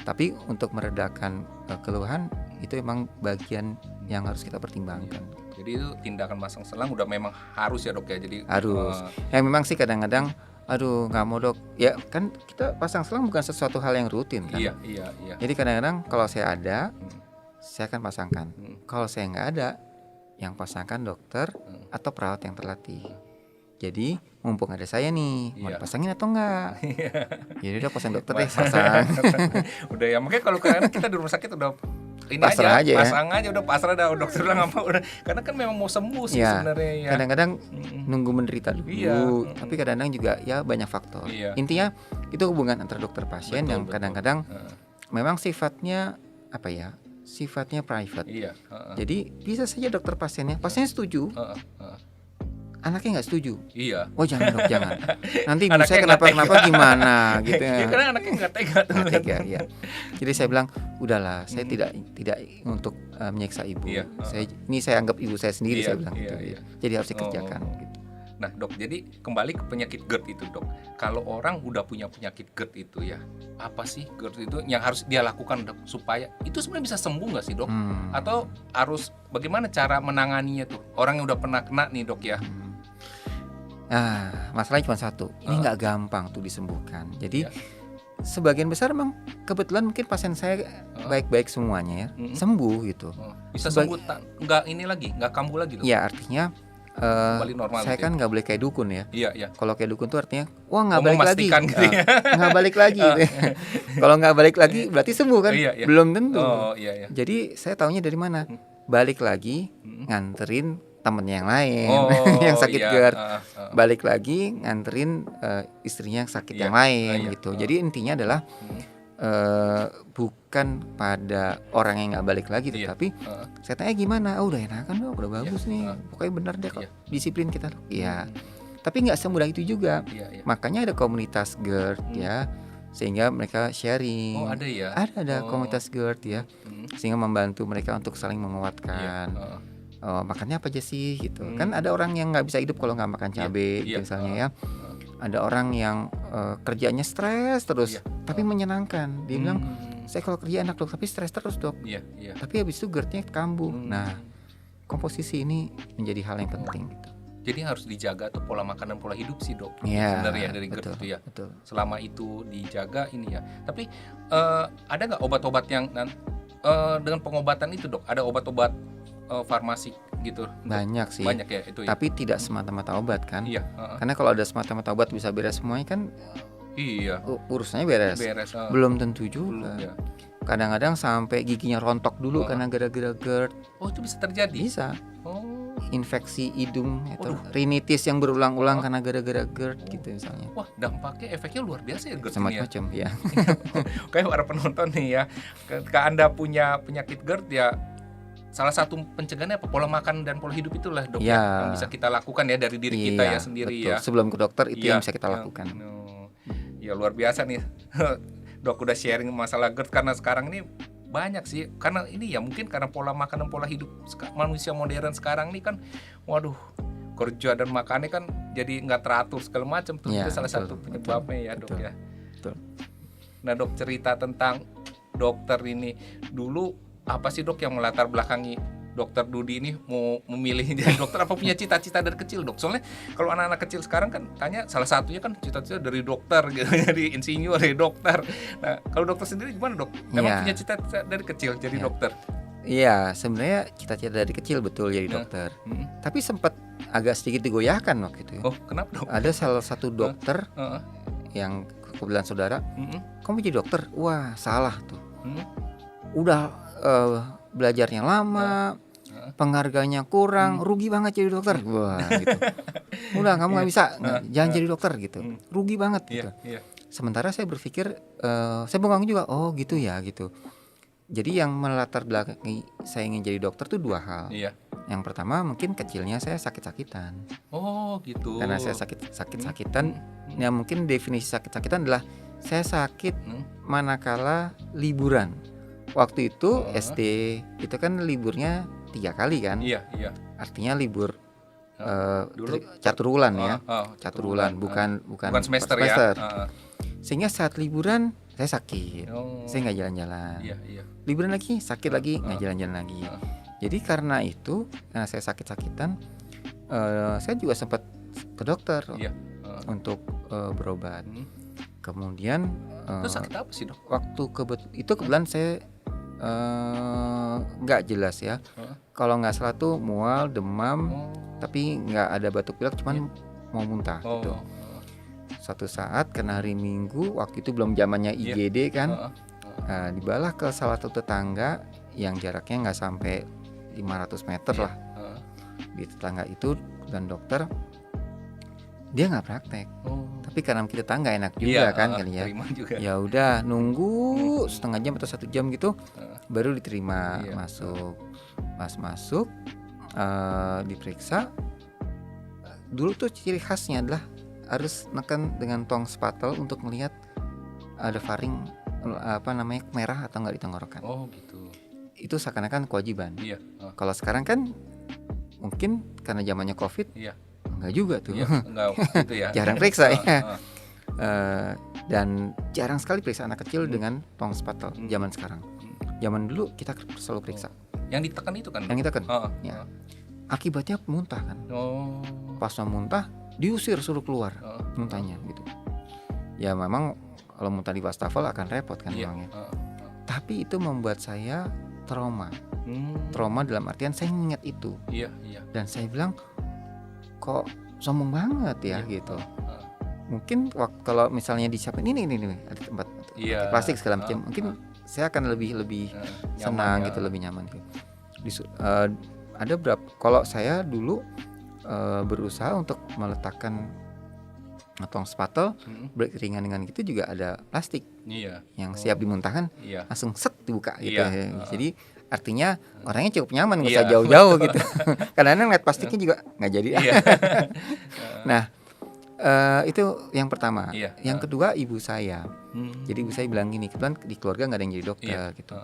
Tapi untuk meredakan keluhan itu emang bagian yang harus kita pertimbangkan. Jadi itu tindakan pasang selang udah memang harus ya dok ya. Jadi harus. Ya memang sih kadang-kadang, aduh nggak mau dok. Ya kan kita pasang selang bukan sesuatu hal yang rutin kan. Iya. Jadi kadang-kadang kalau saya ada, saya akan pasangkan. Kalau saya nggak ada, yang pasangkan dokter atau perawat yang terlatih. Jadi mumpung ada saya nih, mau dipasangin atau enggak? Jadi udah pasang dokter deh, pasang. Udah ya, makanya kalau kadang kita di rumah sakit udah ini pasrah aja pasang aja udah pasrah dah, dokter bilang apa udah, karena kan memang mau sembuh sih sebenarnya ya. Kadang-kadang nunggu menderita dulu, tapi kadang-kadang juga ya banyak faktor. Intinya itu hubungan antara dokter pasien yang kadang-kadang memang sifatnya apa ya? Sifatnya private. Jadi bisa saja dokter pasiennya setuju. Anaknya nggak setuju. Oh jangan dok, jangan. Nanti ibu saya kenapa gimana gitu. Ya karena anaknya nggak tega. Ya. Jadi saya bilang, udahlah, saya tidak untuk menyiksa ibu. Saya anggap ibu saya sendiri, saya bilang gitu. Jadi harus dikerjakan. Gitu. Nah dok, jadi kembali ke penyakit GERD itu dok. Kalau orang udah punya penyakit GERD itu ya, apa sih GERD itu yang harus dia lakukan dok supaya itu sebenarnya bisa sembuh nggak sih dok? Atau harus bagaimana cara menanganinya tuh? Orang yang udah pernah kena nih dok ya. Nah, masalahnya cuma satu. Ini nggak gampang tuh disembuhkan. Jadi sebagian besar memang kebetulan mungkin pasien saya baik-baik semuanya ya, sembuh gitu. Bisa sembuh, nggak ini lagi, nggak kambuh lagi dok? Ya artinya saya kan nggak boleh kayak dukun ya. Iya. Kalau kayak dukun tuh artinya, wah nggak balik lagi. Gitu ya. Nggak balik lagi. Kalau nggak balik lagi berarti sembuh kan? Iya. Belum tentu. Iya. Jadi saya taunya dari mana? Balik lagi nganterin temennya yang lain yang sakit GERD, balik lagi nganterin istrinya yang sakit yang lain gitu. Jadi intinya adalah bukan pada orang yang nggak balik lagi, tetapi saya tanya gimana? Udah enakan dok, udah bagus nih, pokoknya benar deh kok, disiplin kita dok. Iya. Tapi nggak semudah itu juga. Makanya ada komunitas GERD ya, sehingga mereka sharing. Ada ya? Ada komunitas GERD ya, sehingga membantu mereka untuk saling menguatkan. Makannya apa aja sih gitu. Kan ada orang yang nggak bisa hidup kalau nggak makan cabai misalnya ya. Ada orang yang kerjanya stres terus tapi menyenangkan. Dia bilang, saya kalau kerja enak dok, tapi stres terus dok. Tapi habis itu GERD-nya kambuh. Nah, komposisi ini menjadi hal yang penting gitu. Jadi harus dijaga tuh pola makan dan pola hidup sih dok. Sebenarnya dari GERD itu ya. Betul. Selama itu dijaga ini ya. Tapi ada nggak obat-obat yang dengan pengobatan itu dok? Ada obat-obat farmasi gitu? Banyak sih. Banyak ya itu ya. Tapi tidak semata-mata obat kan? Karena kalau ada semata-mata obat bisa beres semuanya kan? Urusannya beres. Belum tentu juga. Kadang-kadang sampai giginya rontok dulu karena gara-gara GERD. Oh itu bisa terjadi? Bisa. Infeksi hidung itu, rinitis yang berulang-ulang karena gara-gara GERD gitu misalnya. Wah dampaknya, efeknya luar biasa ya GERD ini ya. Macam-macam ya. Kayak para penonton nih ya, ketika Anda punya penyakit GERD ya, salah satu pencegahannya apa? Pola makan dan pola hidup itulah dok yang bisa kita lakukan ya dari diri kita ya sendiri. Betul. Ya. Sebelum ke dokter itu yang bisa kita lakukan. Ya luar biasa nih dok udah sharing masalah GERD, karena sekarang ini banyak sih, karena ini ya mungkin karena pola makan dan pola hidup manusia modern sekarang ini kan, waduh, kerja dan makannya kan jadi nggak teratur segala macam tuh. Itu salah satu penyebabnya ya dok ya. Betul. Nah dok, cerita tentang dokter ini dulu, apa sih dok yang melatar belakangi dokter Dudi ini mau memilih jadi dokter? Apa punya cita-cita dari kecil dok? Soalnya kalau anak-anak kecil sekarang kan tanya, salah satunya kan cita-cita dari dokter gitu, jadi insinyur, dari dokter. Nah kalau dokter sendiri gimana dok? Emang punya cita-cita dari kecil jadi dokter? Iya, sebenarnya cita-cita dari kecil betul jadi dokter. Tapi sempat agak sedikit digoyahkan waktu itu. Oh kenapa dok? Ada salah satu dokter yang kebetulan saudara, kamu jadi dokter? Wah salah tuh. Udah belajarnya lama, penghargaannya kurang, rugi banget jadi dokter. Wah gitu. Udah kamu nggak bisa, jangan jadi dokter gitu. Rugi banget gitu. Sementara saya berpikir, saya bengong juga. Oh gitu ya gitu. Jadi yang melatar belakangi saya ingin jadi dokter tuh dua hal. Iya. Yang pertama mungkin kecilnya saya sakit-sakitan. Oh gitu. Karena saya sakit-sakitan, ya mungkin definisi sakit-sakitan adalah saya sakit manakala liburan. Waktu itu SD itu kan liburnya 3 kali kan. Iya. Artinya libur Dulu catur bulan ya. catur Catur bulan, bukan semester ya. Sehingga saat liburan saya sakit. Saya nggak jalan-jalan. Iya. Liburan lagi sakit lagi, nggak jalan-jalan lagi. Jadi karena itu, karena saya sakit-sakitan, saya juga sempat ke dokter untuk berobat. Kemudian Itu sakit apa sih, Dok? waktu itu kebetulan saya nggak jelas ya. Kalau nggak salah tuh mual, demam, tapi nggak ada batuk pilek, cuman mau muntah gitu. Suatu saat karena hari Minggu, waktu itu belum zamannya IGD kan, dibalah ke salah satu tetangga yang jaraknya nggak sampai 500 meter lah. Di tetangga itu dan dokter, dia nggak praktek. Tapi karena kita tetangga enak juga kan kali ya. Ya udah nunggu setengah jam atau 1 jam gitu, baru diterima masuk. Pas masuk diperiksa. Dulu tuh ciri khasnya adalah harus neken dengan tong spatel untuk melihat ada faring merah atau enggak di tenggorokan. Oh gitu. Itu seakan-akan kewajiban. Iya. Kalau sekarang kan mungkin karena zamannya Covid, enggak juga tuh. Enggak gitu ya. Jarang periksa ya. Dan jarang sekali periksa anak kecil dengan tong spatel zaman sekarang. Zaman dulu kita selalu periksa. Yang ditekan itu kan? Yang ditekan. Ya. Akibatnya muntah kan. Pas muntah diusir, suruh keluar muntahnya gitu. Ya memang kalau muntah di wastafel akan repot kan memangnya. Tapi itu membuat saya trauma. Trauma dalam artian saya ingat itu. Iya. Dan saya bilang kok sombong banget ya gitu. Mungkin kalau misalnya disiapin ini ada tempat plastik segala macam, mungkin saya akan lebih senang gitu, lebih nyaman gitu. Ada berapa? Kalau saya dulu berusaha untuk meletakkan tong spatel beriringan dengan gitu juga ada plastik yang siap dimuntahkan, langsung set dibuka gitu. Jadi artinya orangnya cukup nyaman, nggak usah jauh-jauh gitu. Kadang-kadang lihat plastiknya juga nggak jadi. Nah itu yang pertama. Yang kedua ibu saya. Jadi ibu saya bilang gini, kebetulan di keluarga nggak ada yang jadi dokter gitu.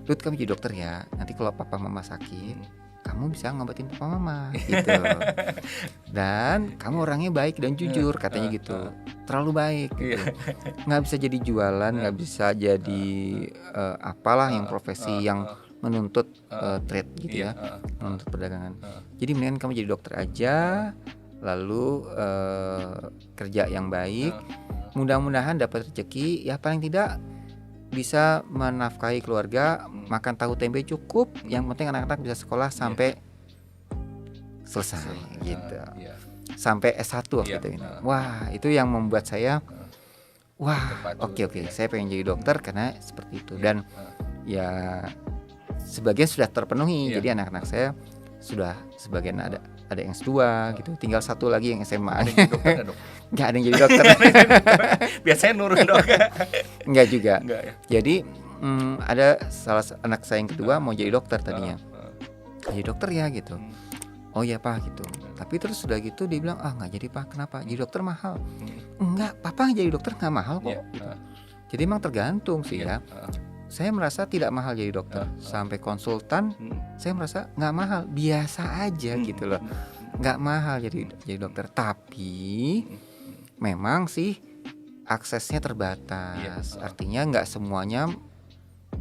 Lut, kamu jadi dokter ya. Nanti kalau papa mama sakit, kamu bisa ngobatin papa mama gitu. Dan kamu orangnya baik dan jujur, katanya gitu. Terlalu baik gitu. Nggak bisa jadi jualan, nggak bisa jadi apalah yang profesi yang menuntut trade gitu ya, menuntut perdagangan. Jadi mendingan kamu jadi dokter aja, lalu kerja yang baik, mudah-mudahan dapat rezeki, ya paling tidak bisa menafkahi keluarga, makan tahu tempe cukup, yang penting anak-anak bisa sekolah sampai selesai gitu. Sampai S1 waktu itu. Wah, itu yang membuat saya oke, saya pengen jadi dokter karena seperti itu. Dan ya sebagian sudah terpenuhi. Jadi anak-anak saya sudah sebagian ada yang S2 gitu, tinggal satu lagi yang SMA. Ada yang jadi dokter dok? Nggak ada yang jadi dokter. Biasanya nurun dok. Nggak juga. Nggak, ya? Jadi ada salah anak saya yang kedua mau jadi dokter tadinya. Jadi dokter ya gitu. Oh ya pak gitu. Tapi terus sudah gitu dia bilang nggak jadi pak, kenapa? Jadi dokter mahal. Enggak, papa jadi dokter nggak mahal kok. Gitu. Jadi emang tergantung sih ya. Saya merasa tidak mahal jadi dokter. Sampai konsultan saya merasa nggak mahal, biasa aja gitu loh. Nggak mahal jadi dokter. Tapi memang sih aksesnya terbatas. Artinya nggak semuanya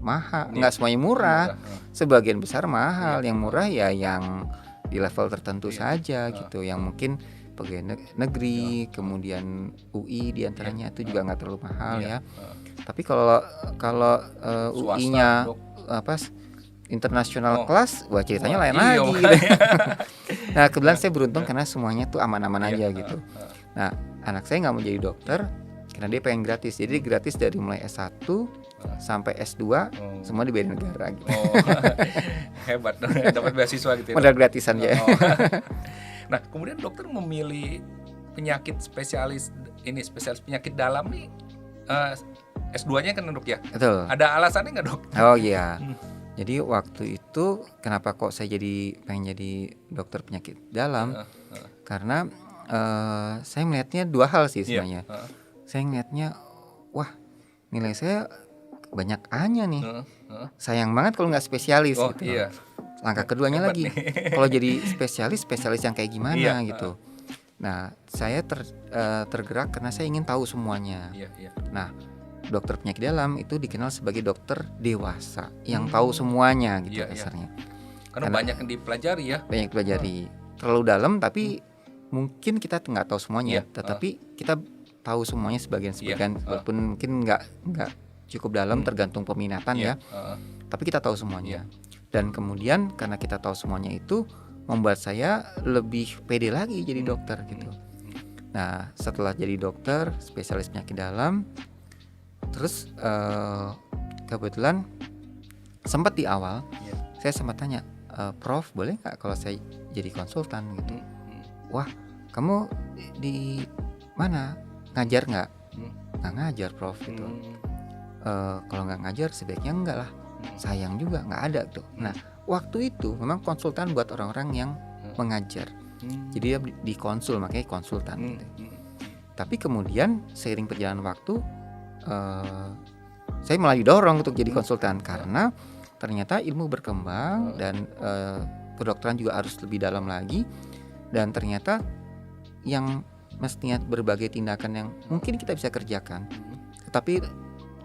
mahal, nggak semuanya murah. Sebagian besar mahal. Yang murah ya yang di level tertentu saja gitu. Yang mungkin pegawai negeri, kemudian UI diantaranya itu juga nggak terlalu mahal ya. Tapi kalau UI-nya internasional kelas, wah ceritanya lain lagi gitu. Nah kebetulan saya beruntung karena semuanya tuh aman-aman aja gitu. Nah anak saya nggak mau jadi dokter karena dia pengen gratis. Jadi gratis dari mulai S1 sampai S2 semua dibayarin negara gitu. Hebat dong, dapat beasiswa gitu ya. Modal gratisan ya. Nah kemudian dokter memilih penyakit spesialis penyakit dalam nih. S2-nya kan dok ya. Betul. Ada alasannya nggak dok? Oh iya. Jadi waktu itu kenapa kok saya pengen jadi dokter penyakit dalam? Karena saya melihatnya dua hal sih sebenarnya. Saya ngelihatnya, wah nilai saya banyak A-nya nih. Sayang banget kalau nggak spesialis gitu. Iya. Langkah keduanya Hebat lagi, kalau jadi spesialis yang kayak gimana gitu. Nah, saya tergerak karena saya ingin tahu semuanya. Nah, dokter penyakit dalam itu dikenal sebagai dokter dewasa yang tahu semuanya gitu kasarnya. Karena banyak yang dipelajari ya. Banyak dipelajari. Terlalu dalam tapi mungkin kita nggak tahu semuanya, tetapi kita tahu semuanya sebagian walaupun mungkin nggak cukup dalam, tergantung peminatan ya. Tapi kita tahu semuanya. Dan kemudian karena kita tahu semuanya itu membuat saya lebih pede lagi jadi dokter gitu. Nah, setelah jadi dokter spesialis penyakit dalam, terus kebetulan sempat di awal saya sempat tanya, Prof boleh nggak kalau saya jadi konsultan gitu? Wah, kamu di mana, ngajar nggak? Nggak ngajar Prof gitu. Kalau nggak ngajar sebaiknya enggak lah, sayang juga nggak ada tuh. Nah, waktu itu memang konsultan buat orang-orang yang mengajar, jadi dia dikonsul, makanya konsultan gitu. Tapi kemudian seiring perjalanan waktu saya malah didorong untuk jadi konsultan karena ternyata ilmu berkembang dan kedokteran juga harus lebih dalam lagi, dan ternyata yang mestinya berbagai tindakan yang mungkin kita bisa kerjakan, tetapi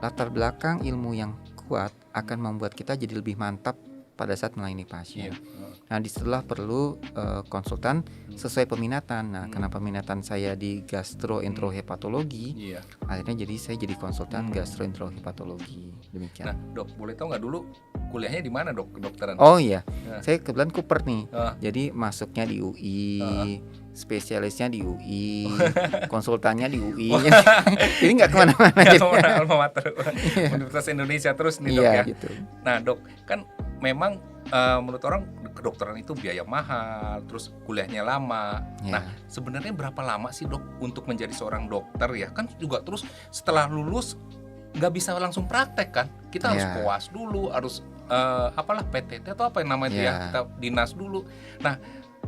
latar belakang ilmu yang kuat akan membuat kita jadi lebih mantap pada saat melayani pasien. Nah, disitulah perlu konsultan sesuai peminatan. Nah, karena peminatan saya di gastroenterohepatologi, akhirnya saya jadi konsultan gastroenterohepatologi. Demikian. Nah, dok, boleh tahu nggak dulu kuliahnya di mana dok, kedokteran? Oh iya, saya kebetulan Cooper nih. Jadi masuknya di UI, spesialisnya di UI, konsultannya di UI. Jadi nggak kemana-mana. Alma mater Universitas Indonesia terus nih dok ya. Gitu. Nah dok, kan memang menurut orang kedokteran itu biaya mahal, terus kuliahnya lama. Nah, sebenarnya berapa lama sih dok untuk menjadi seorang dokter ya? Kan juga terus setelah lulus nggak bisa langsung praktek kan? Kita harus koas dulu, harus PTT atau apa yang namanya ya, kita dinas dulu. Nah,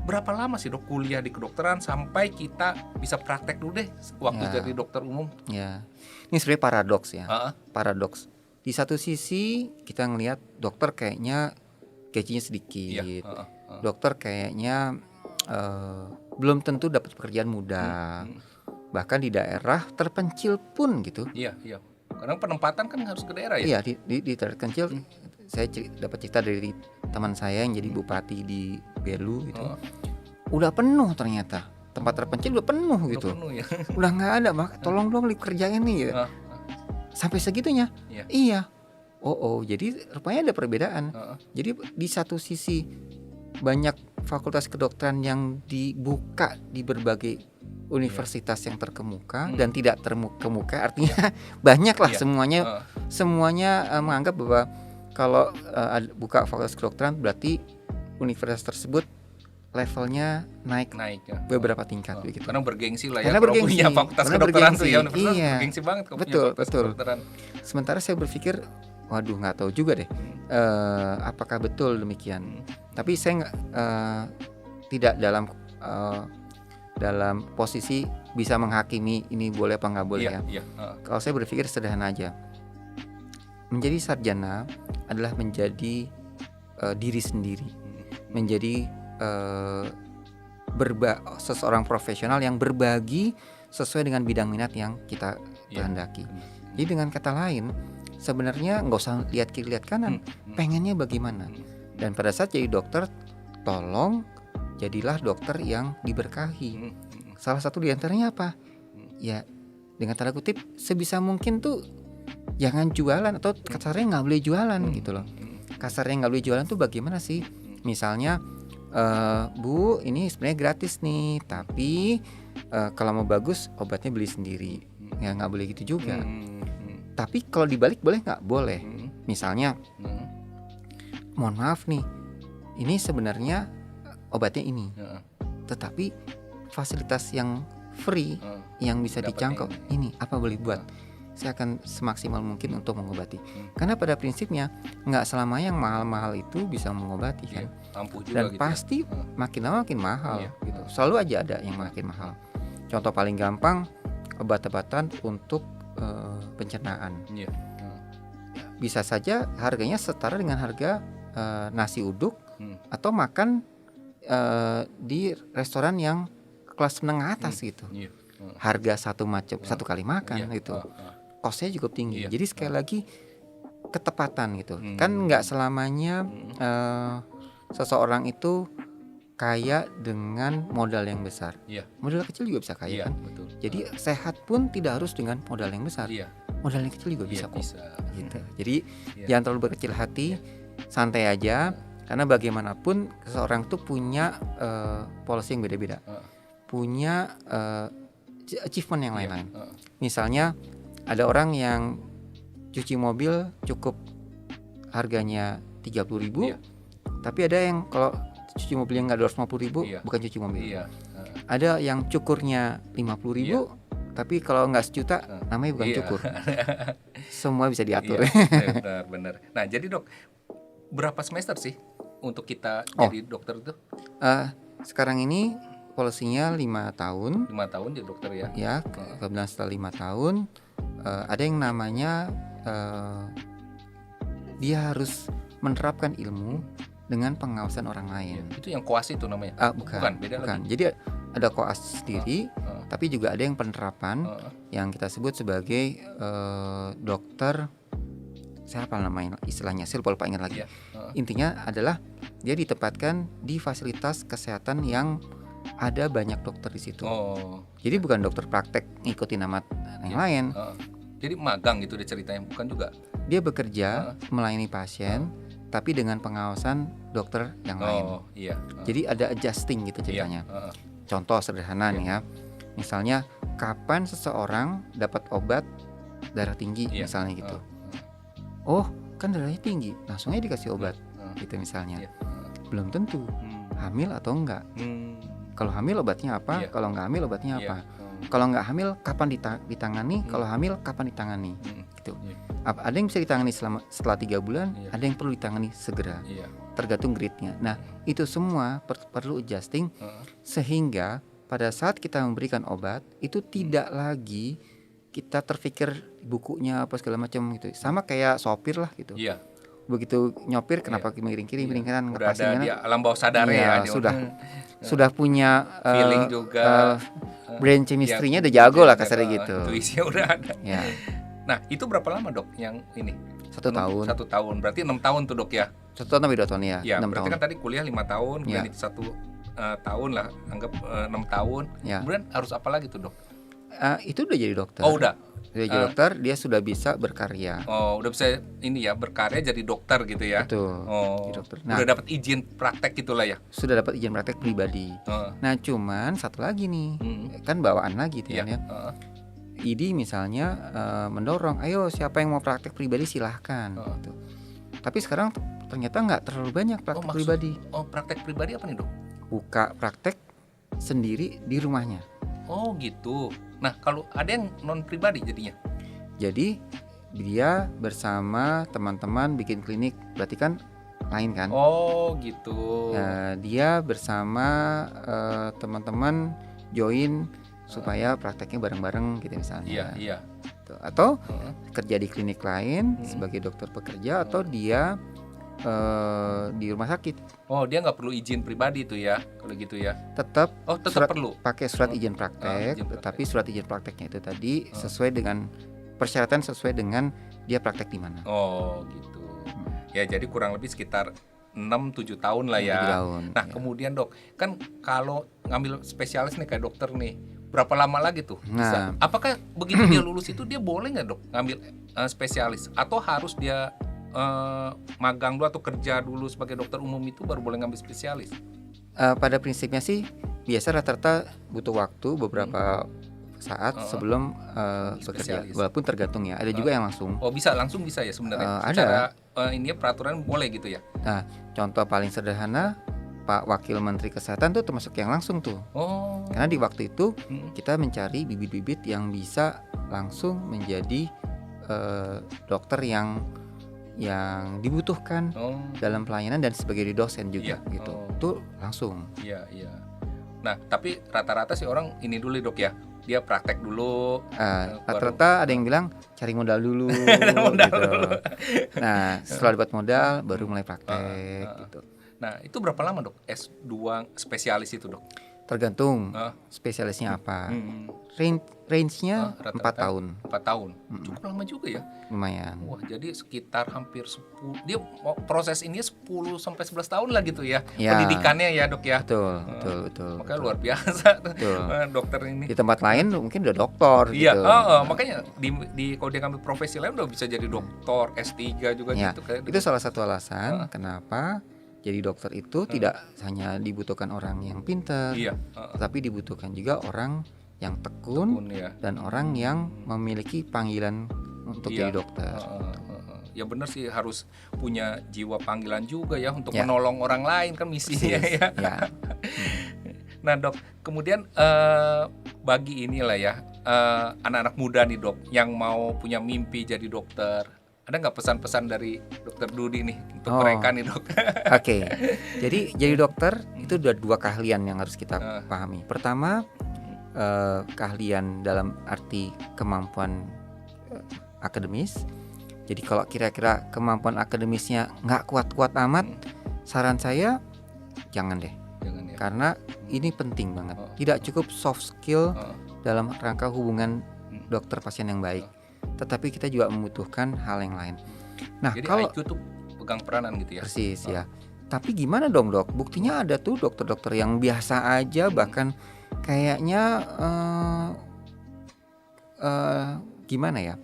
berapa lama sih dok kuliah di kedokteran sampai kita bisa praktek dulu deh waktu jadi dokter umum? Ya, ini sebenarnya paradoks ya. Paradoks. Di satu sisi kita ngelihat dokter kayaknya gajinya sedikit, dokter kayaknya belum tentu dapat pekerjaan mudah, bahkan di daerah terpencil pun gitu. Iya. Karena penempatan kan harus ke daerah ya. Iya, di daerah terpencil. Saya dapat cerita dari teman saya yang jadi bupati di Belu gitu. Udah penuh ternyata, tempat terpencil udah penuh gitu. Udah nggak ada, tolong dong dikerjain nih gitu. Sampai segitunya. Iya. Jadi rupanya ada perbedaan. Jadi di satu sisi banyak fakultas kedokteran yang dibuka di berbagai universitas yang terkemuka dan tidak terkemuka, artinya banyak lah semuanya menganggap bahwa kalau buka fakultas kedokteran berarti universitas tersebut levelnya naik beberapa tingkat begitu. Karena bergengsi lah ya. Karena bergengsi. Punya fakultas kedokteran tuh ya, universitas bergengsi banget kalau punya fakultas kedokteran. Sementara saya berpikir, waduh nggak tahu juga deh apakah betul demikian. Tapi saya tidak dalam posisi bisa menghakimi ini boleh apa nggak boleh ya. Kalau saya berpikir sederhana aja, menjadi sarjana adalah menjadi diri sendiri, menjadi seseorang profesional yang berbagi sesuai dengan bidang minat yang kita kehendaki. Jadi dengan kata lain, sebenarnya nggak usah lihat kiri lihat kanan, pengennya bagaimana. Dan pada saat jadi dokter, tolong jadilah dokter yang diberkahi. Salah satu diantaranya apa? Ya dengan tanda kutip sebisa mungkin tuh jangan jualan, atau kasarnya nggak boleh jualan gitu loh. Kasarnya nggak boleh jualan tuh bagaimana sih? Misalnya, Bu, ini sebenarnya gratis nih, tapi kalau mau bagus obatnya beli sendiri. Ya nggak boleh gitu juga. Tapi kalau dibalik boleh nggak? Boleh. Misalnya, mohon maaf nih, ini sebenarnya obatnya ini, tetapi fasilitas yang free yang bisa dijangkau ini apa boleh buat? saya akan semaksimal mungkin untuk mengobati. Karena pada prinsipnya nggak selamanya yang mahal-mahal itu bisa mengobati kan. Ampuh juga Dan gitu pasti makin lama makin mahal gitu. Selalu aja ada yang makin mahal. Contoh paling gampang, obat-obatan untuk pencernaan. Bisa saja harganya setara dengan harga nasi uduk atau makan di restoran yang kelas menengah atas gitu. Harga satu kali makan itu costnya cukup tinggi. Jadi sekali lagi ketepatan gitu. Kan nggak selamanya seseorang itu kaya dengan modal yang besar. Modal kecil juga bisa kaya kan. Betul. Jadi sehat pun tidak harus dengan modal yang besar. Modal yang kecil juga bisa kok. Gitu. Jadi jangan terlalu berkecil hati, santai aja. Karena bagaimanapun seseorang tuh punya policy yang beda-beda, punya achievement yang lain-lain. Misalnya ada orang yang cuci mobil cukup harganya 30.000, tapi ada yang kalau cuci mobilnya nggak 250.000 bukan cuci mobil. Ada yang cukurnya 50.000, tapi kalau nggak sejuta namanya bukan cukur. Semua bisa diatur. Benar. Nah jadi dok, berapa semester sih untuk kita jadi dokter itu? Sekarang ini polisinya 5 tahun. 5 tahun jadi dokter ya? Ya, kemudian setelah 5 tahun ada yang namanya dia harus menerapkan ilmu dengan pengawasan orang lain. Itu yang koas itu namanya? Bukan, beda bukan. lagi. Jadi ada koas sendiri, tapi juga ada yang penerapan yang kita sebut sebagai dokter. Saya apa namanya istilahnya? Saya lupa ingat lagi. Intinya adalah dia ditempatkan di fasilitas kesehatan yang ada banyak dokter di situ. Jadi bukan dokter praktek ngikutin nama yang lain. Jadi magang gitu dia ceritanya, bukan juga? Dia bekerja melayani pasien, tapi dengan pengawasan dokter yang lain. Jadi ada adjusting gitu ceritanya. Contoh sederhana nih ya. Misalnya kapan seseorang dapat obat darah tinggi misalnya gitu. Oh, kan darahnya tinggi, langsung aja dikasih obat gitu misalnya. Belum tentu hamil atau enggak. Kalau hamil obatnya apa? Kalau nggak hamil obatnya apa? Kalau nggak hamil kapan ditangani? Kalau hamil kapan ditangani? Gitu. Ada yang bisa ditangani setelah 3 bulan, ada yang perlu ditangani segera. Tergantung grade-nya. Nah, itu semua perlu adjusting sehingga pada saat kita memberikan obat itu tidak lagi kita terpikir bukunya apa segala macam gitu. Sama kayak sopir lah gitu. Begitu nyopir kenapa miring kiri miring kanan, udah ada di alam bawah sadar sudah punya feeling juga, brain chemistry-nya udah jago lah kasarnya gitu. Intuisinya udah ada. Nah itu berapa lama dok yang ini? 1 tahun. 1 tahun, berarti 6 tahun tuh dok ya? 1 tahun sampai 2 tahun ya. 6 berarti tahun. kan tadi kuliah 5 tahun, kemudian itu 1 tahun lah, anggap 6 tahun. Kemudian harus apa lagi tuh dok? Itu udah jadi dokter. Udah jadi dokter, dia sudah bisa berkarya. Udah bisa ini ya, berkarya jadi dokter gitu ya. Betul. Jadi dokter. Nah, udah dapat izin praktek gitulah ya. Sudah dapat izin praktek pribadi. Nah, cuman satu lagi nih, kan bawaan lagi tuh ya. ID misalnya mendorong, ayo siapa yang mau praktek pribadi silahkan. Gitu. Tapi sekarang ternyata nggak terlalu banyak praktek pribadi. Praktek pribadi apa nih dok? Buka praktek sendiri di rumahnya. Oh gitu. Nah kalau ada yang non pribadi jadinya? Jadi dia bersama teman-teman bikin klinik, berarti kan lain kan? Oh gitu. Dia bersama teman-teman join supaya prakteknya bareng-bareng gitu misalnya. Iya. Atau kerja di klinik lain sebagai dokter pekerja, atau dia di rumah sakit. Dia nggak perlu izin pribadi tuh ya kalau gitu ya? Tetap perlu pakai surat izin praktek, tetapi surat izin prakteknya itu tadi sesuai dengan persyaratan, sesuai dengan dia praktek di mana. Gitu. Ya jadi kurang lebih sekitar 6-7 tahun lah ya. 7 tahun. Nah kemudian dok, kan kalau ngambil spesialis nih kayak dokter nih, berapa lama lagi tuh bisa? Apakah begitu dia lulus itu dia boleh nggak dok ngambil spesialis, atau harus dia magang dulu atau kerja dulu sebagai dokter umum itu baru boleh ngambil spesialis? Pada prinsipnya sih biasa rata-rata butuh waktu beberapa saat sebelum bekerja, walaupun tergantung ya. Ada juga yang langsung. Bisa langsung bisa ya sebenarnya. Ada. Ini peraturan boleh gitu ya. Nah, contoh paling sederhana, Pak Wakil Menteri Kesehatan tuh termasuk yang langsung tuh. Karena di waktu itu kita mencari bibit-bibit yang bisa langsung menjadi dokter yang dibutuhkan dalam pelayanan dan sebagai dosen juga gitu. Itu langsung. Iya. Nah, tapi rata-rata sih orang ini dulu dok ya. Dia praktek dulu. Rata-rata ada yang bilang cari modal dulu gitu. Nah, setelah dapat modal baru mulai praktek gitu. Nah, itu berapa lama dok? S2 spesialis itu dok? Tergantung spesialisnya apa. Range-nya 4 tahun. 4 tahun. Cukup lama juga ya. Lumayan. Wah, jadi sekitar hampir 10. Dia proses ini 10 sampai 11 tahun lah gitu ya. Pendidikannya ya, Dok ya. Betul. Makanya luar biasa dokter ini. Di tempat lain mungkin udah doktor gitu. Iya, makanya kalau dia ngambil profesi lain udah bisa jadi doktor, S3 juga gitu kayak. Itu salah satu alasan kenapa jadi dokter itu tidak hanya dibutuhkan orang yang pintar, tetapi dibutuhkan juga orang yang tekun dan orang yang memiliki panggilan untuk jadi dokter. Ya benar sih, harus punya jiwa panggilan juga ya untuk menolong orang lain, kan misinya ya. Nah dok, kemudian bagi inilah ya anak-anak muda nih dok yang mau punya mimpi jadi dokter, ada nggak pesan-pesan dari dokter Dudi nih untuk mereka nih dok? Oke. Jadi dokter itu ada 2 keahlian yang harus kita pahami. Pertama, keahlian dalam arti kemampuan akademis. Jadi kalau kira-kira kemampuan akademisnya nggak kuat-kuat amat, saran saya jangan deh. Karena ini penting banget. Tidak cukup soft skill dalam rangka hubungan dokter pasien yang baik, tetapi kita juga membutuhkan hal yang lain. Nah, jadi kalau IQ tuh pegang peranan gitu ya. Persis ya. Tapi gimana dong dok? Buktinya ada tuh dokter-dokter yang biasa aja, bahkan kayaknya gimana ya?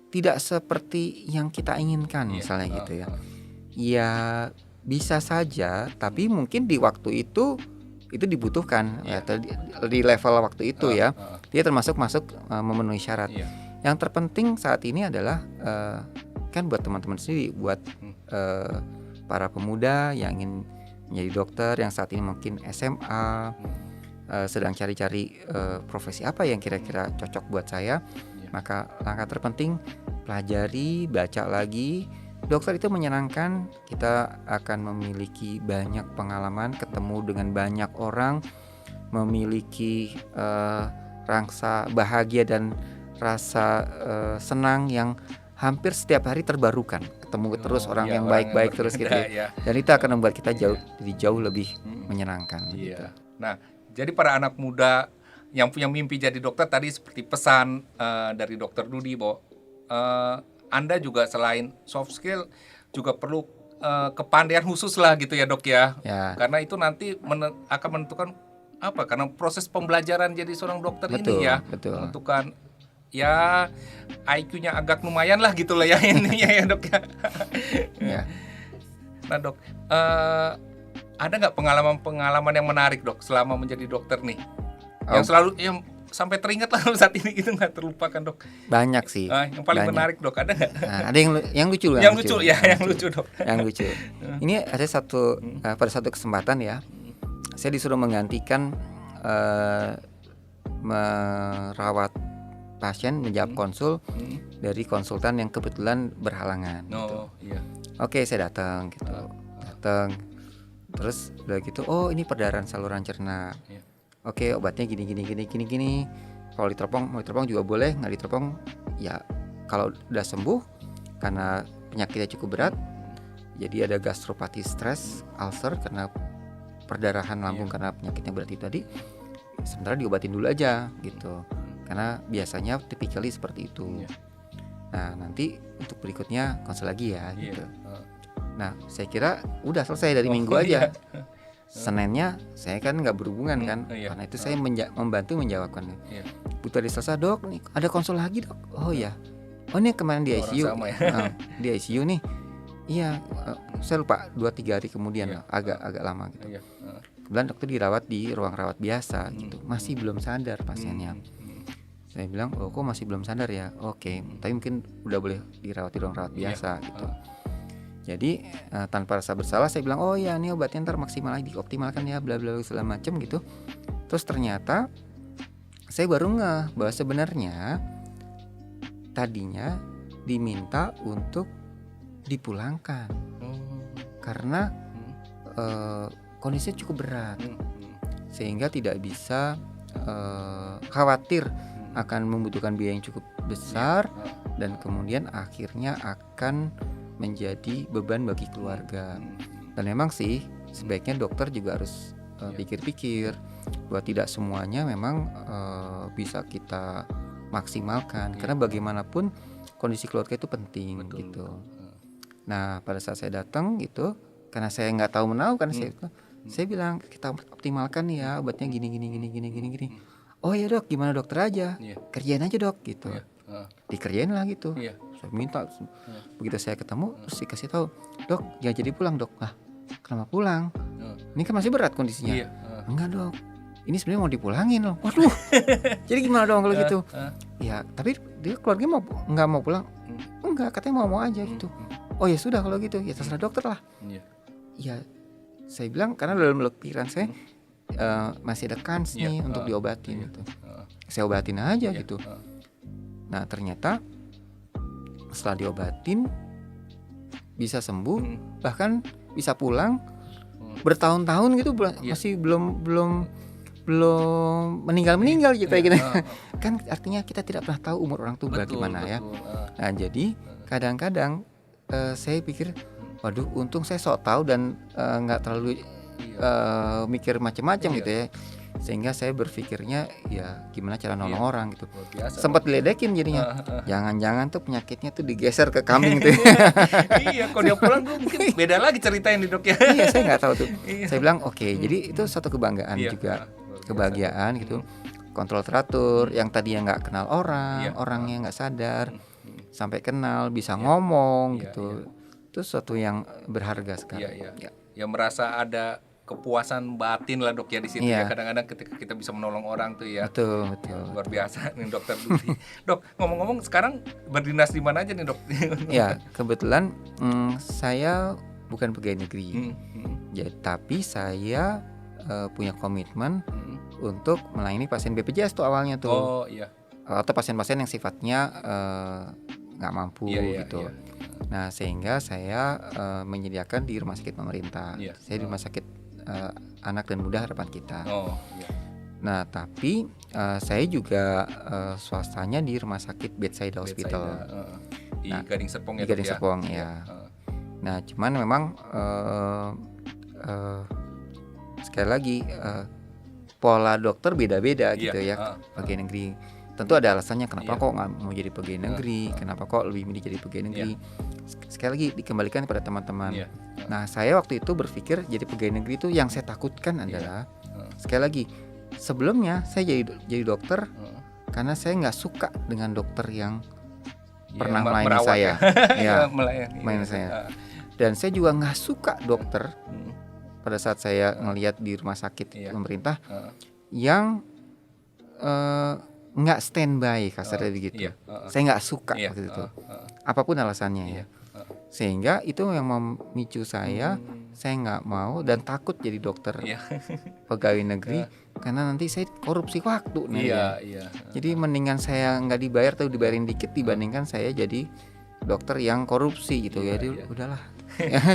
Tidak seperti yang kita inginkan misalnya gitu ya. Ya bisa saja, tapi mungkin di waktu itu dibutuhkan atau di level waktu itu ya. Dia termasuk memenuhi syarat. Yang terpenting saat ini adalah kan buat teman-teman sendiri, buat para pemuda yang ingin menjadi dokter, yang saat ini mungkin SMA, sedang cari-cari profesi apa yang kira-kira cocok buat saya. Maka langkah terpenting pelajari, baca lagi. Dokter itu menyenangkan, kita akan memiliki banyak pengalaman, ketemu dengan banyak orang, memiliki rasa bahagia dan rasa senang yang hampir setiap hari terbarukan. Ketemu terus orang yang baik-baik terus gitu ya. Dan itu akan membuat kita jauh lebih menyenangkan gitu. Nah, jadi para anak muda yang punya mimpi jadi dokter, tadi seperti pesan dari dokter Dudi bahwa Anda juga selain soft skill juga perlu kepandaian khusus lah gitu ya dok ya. Karena itu nanti akan menentukan apa? Karena proses pembelajaran jadi seorang dokter ini ya menentukan ya IQ-nya agak lumayan lah gitu lah ya intinya ya dok ya. Nah dok, ada nggak pengalaman yang menarik dok selama menjadi dokter nih? Yang selalu yang sampai teringat lah saat ini gitu, nggak terlupakan dok? Banyak sih. Yang paling menarik dok, ada nggak? Ada yang lucu lah. Yang lucu dok. Yang lucu. Ini ada pada satu kesempatan ya, saya disuruh menggantikan merawat pasien, menjawab konsul dari konsultan yang kebetulan berhalangan. Oke, saya datang gitu. Terus udah gitu, oh ini perdarahan saluran cerna. Oke, obatnya gini. Kalau diteropong juga boleh, nggak diteropong ya kalau udah sembuh karena penyakitnya cukup berat. Jadi ada gastropati stres, ulcer karena perdarahan lambung karena penyakitnya berat itu tadi. Sementara diobatin dulu aja gitu. Karena biasanya typically seperti itu. Nah, nanti untuk berikutnya konsul lagi ya gitu. Nah, saya kira udah selesai dari minggu aja. Seninnya saya kan nggak berhubungan kan, karena itu saya membantu menjawabkan. Begitu selesai, dok, nih ada konsul lagi dok. Oh ya, oh ini kemarin di ICU, di ICU nih. Iya, saya lupa 2-3 hari kemudian, agak lama gitu. Kemudian dokter dirawat di ruang rawat biasa gitu, masih belum sadar pasiennya. Saya bilang, oh kok masih belum sadar ya? Oke, tapi mungkin udah boleh dirawat di ruang rawat biasa gitu. Jadi tanpa rasa bersalah saya bilang, oh ya ini obatnya ntar maksimal lagi dioptimalkan ya, bla bla segala macam gitu. Terus ternyata saya baru ngeh bahwa sebenarnya tadinya diminta untuk dipulangkan karena kondisinya cukup berat, sehingga tidak bisa, khawatir akan membutuhkan biaya yang cukup besar dan kemudian akhirnya akan menjadi beban bagi keluarga. Dan memang sih sebaiknya dokter juga harus pikir-pikir bahwa tidak semuanya memang bisa kita maksimalkan, karena bagaimanapun kondisi keluarga itu penting. Betul. Gitu. Nah pada saat saya datang gitu, karena saya nggak tahu menahu kan, saya bilang kita optimalkan ya obatnya gini. Oh ya dok, gimana dokter aja, kerjain aja dok gitu. Dikerjain lah gitu. Saya minta, begitu saya ketemu terus dikasih tahu, dok ya jadi pulang dok. Lah kenapa pulang? Ini kan masih berat kondisinya. Enggak dok, ini sebenarnya mau dipulangin loh. Waduh, jadi gimana dong kalau gitu? Ya tapi dia keluarga nggak mau pulang? Enggak, katanya mau aja gitu. Oh ya sudah kalau gitu, ya terserah dokter lah. Ya saya bilang karena dalam pikiran saya masih ada kans nih untuk diobatin gitu. Saya obatin aja gitu. Nah ternyata setelah diobatin bisa sembuh, bahkan bisa pulang bertahun-tahun gitu, masih belum meninggal gitu. Kan artinya kita tidak pernah tahu umur orang tuh bagaimana ya. Nah jadi kadang-kadang saya pikir, waduh untung saya sok tahu dan nggak terlalu mikir macam-macam gitu ya, sehingga saya berpikirnya ya gimana cara nolong orang gitu. Sempat diledekin jadinya, jangan-jangan tuh penyakitnya tuh digeser ke kambing tuh. Iya, kalau dia pulang tuh mungkin beda lagi ceritain di dok ya. Iya, saya nggak tahu tuh. Saya bilang oke, jadi itu satu kebanggaan juga, kebahagiaan gitu. Kontrol teratur, yang tadinya nggak kenal orangnya nggak sadar, sampai kenal, bisa ngomong gitu. Itu sesuatu yang berharga sekali. Ya merasa ada kepuasan batin lah dok ya di situ ya, kadang-kadang ketika kita bisa menolong orang tuh ya. Betul. Luar biasa nih dokter Dudi. Dok, ngomong-ngomong sekarang berdinas di mana aja nih dok? Ya kebetulan saya bukan pegawai negeri, ya, tapi saya punya komitmen untuk melayani pasien BPJS tuh awalnya tuh. Atau pasien-pasien yang sifatnya nggak mampu gitu. Nah sehingga saya menyediakan di rumah sakit pemerintah. Saya di rumah sakit anak dan muda harapan kita. Nah tapi saya juga swastanya di rumah sakit Bethsaida Hospital di Gading Serpong ya. Di Gading Serpong ya. Nah cuman memang sekali lagi pola dokter beda-beda gitu ya pegawai negeri. Tentu ada alasannya kenapa kok nggak mau jadi pegawai negeri, kenapa kok lebih milih jadi pegawai negeri. Sekali lagi dikembalikan kepada teman-teman. Nah saya waktu itu berpikir jadi pegawai negeri itu yang saya takutkan adalah sekali lagi sebelumnya saya jadi dokter karena saya nggak suka dengan dokter yang pernah melayani saya, melayani saya. Dan saya juga nggak suka dokter pada saat saya ngelihat di rumah sakit pemerintah yang nggak standby kasarnya begitu. Saya nggak suka waktu itu, apapun alasannya ya. Sehingga itu yang memicu saya nggak mau dan takut jadi dokter pegawai negeri karena nanti saya korupsi waktu nih. Jadi mendingan saya nggak dibayar atau dibayarin dikit dibandingkan saya jadi dokter yang korupsi gitu. Jadi udahlah.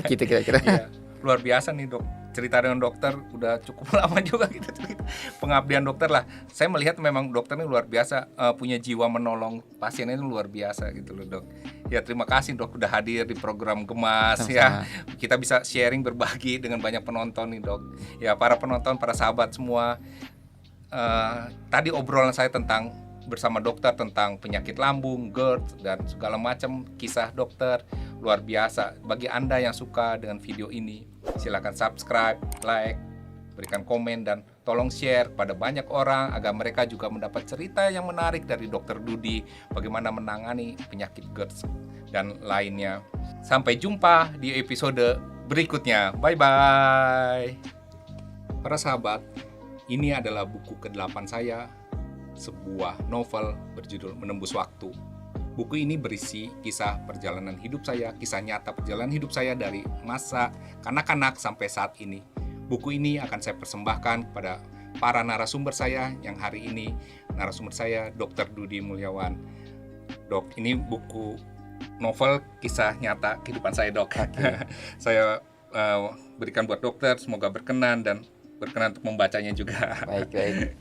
Gitu kira-kira. Luar biasa nih dok, cerita dengan dokter udah cukup lama juga kita cerita pengabdian dokter lah. Saya melihat memang dokter ini luar biasa, punya jiwa menolong pasien ini luar biasa gitu loh dok. Ya terima kasih dok udah hadir di program Gemas. Sama-sama. Ya kita bisa sharing berbagi dengan banyak penonton nih dok. Ya para penonton, para sahabat semua, tadi obrolan saya tentang bersama dokter tentang penyakit lambung, GERD dan segala macam kisah dokter luar biasa. Bagi Anda yang suka dengan video ini, silakan subscribe, like, berikan komen dan tolong share pada banyak orang agar mereka juga mendapat cerita yang menarik dari Dr. Dudi bagaimana menangani penyakit GERD dan lainnya. Sampai jumpa di episode berikutnya. Bye bye. Para sahabat, ini adalah buku ke-8 saya, sebuah novel berjudul Menembus Waktu. Buku ini berisi kisah perjalanan hidup saya, kisah nyata perjalanan hidup saya dari masa kanak-kanak sampai saat ini. Buku ini akan saya persembahkan kepada para narasumber saya yang hari ini narasumber saya Dr. Dudi Mulyawan. Dok, ini buku novel kisah nyata kehidupan saya, Dok. Oke. Saya berikan buat dokter, semoga berkenan dan berkenan untuk membacanya juga. Baik.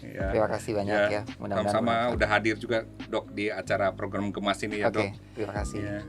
Ya. Terima kasih banyak ya. Mudah-mudahan Sama-sama bermanfaat. udah hadir juga, Dok, di acara program Gemas ini ya, Oke, Dok. terima kasih. Ya.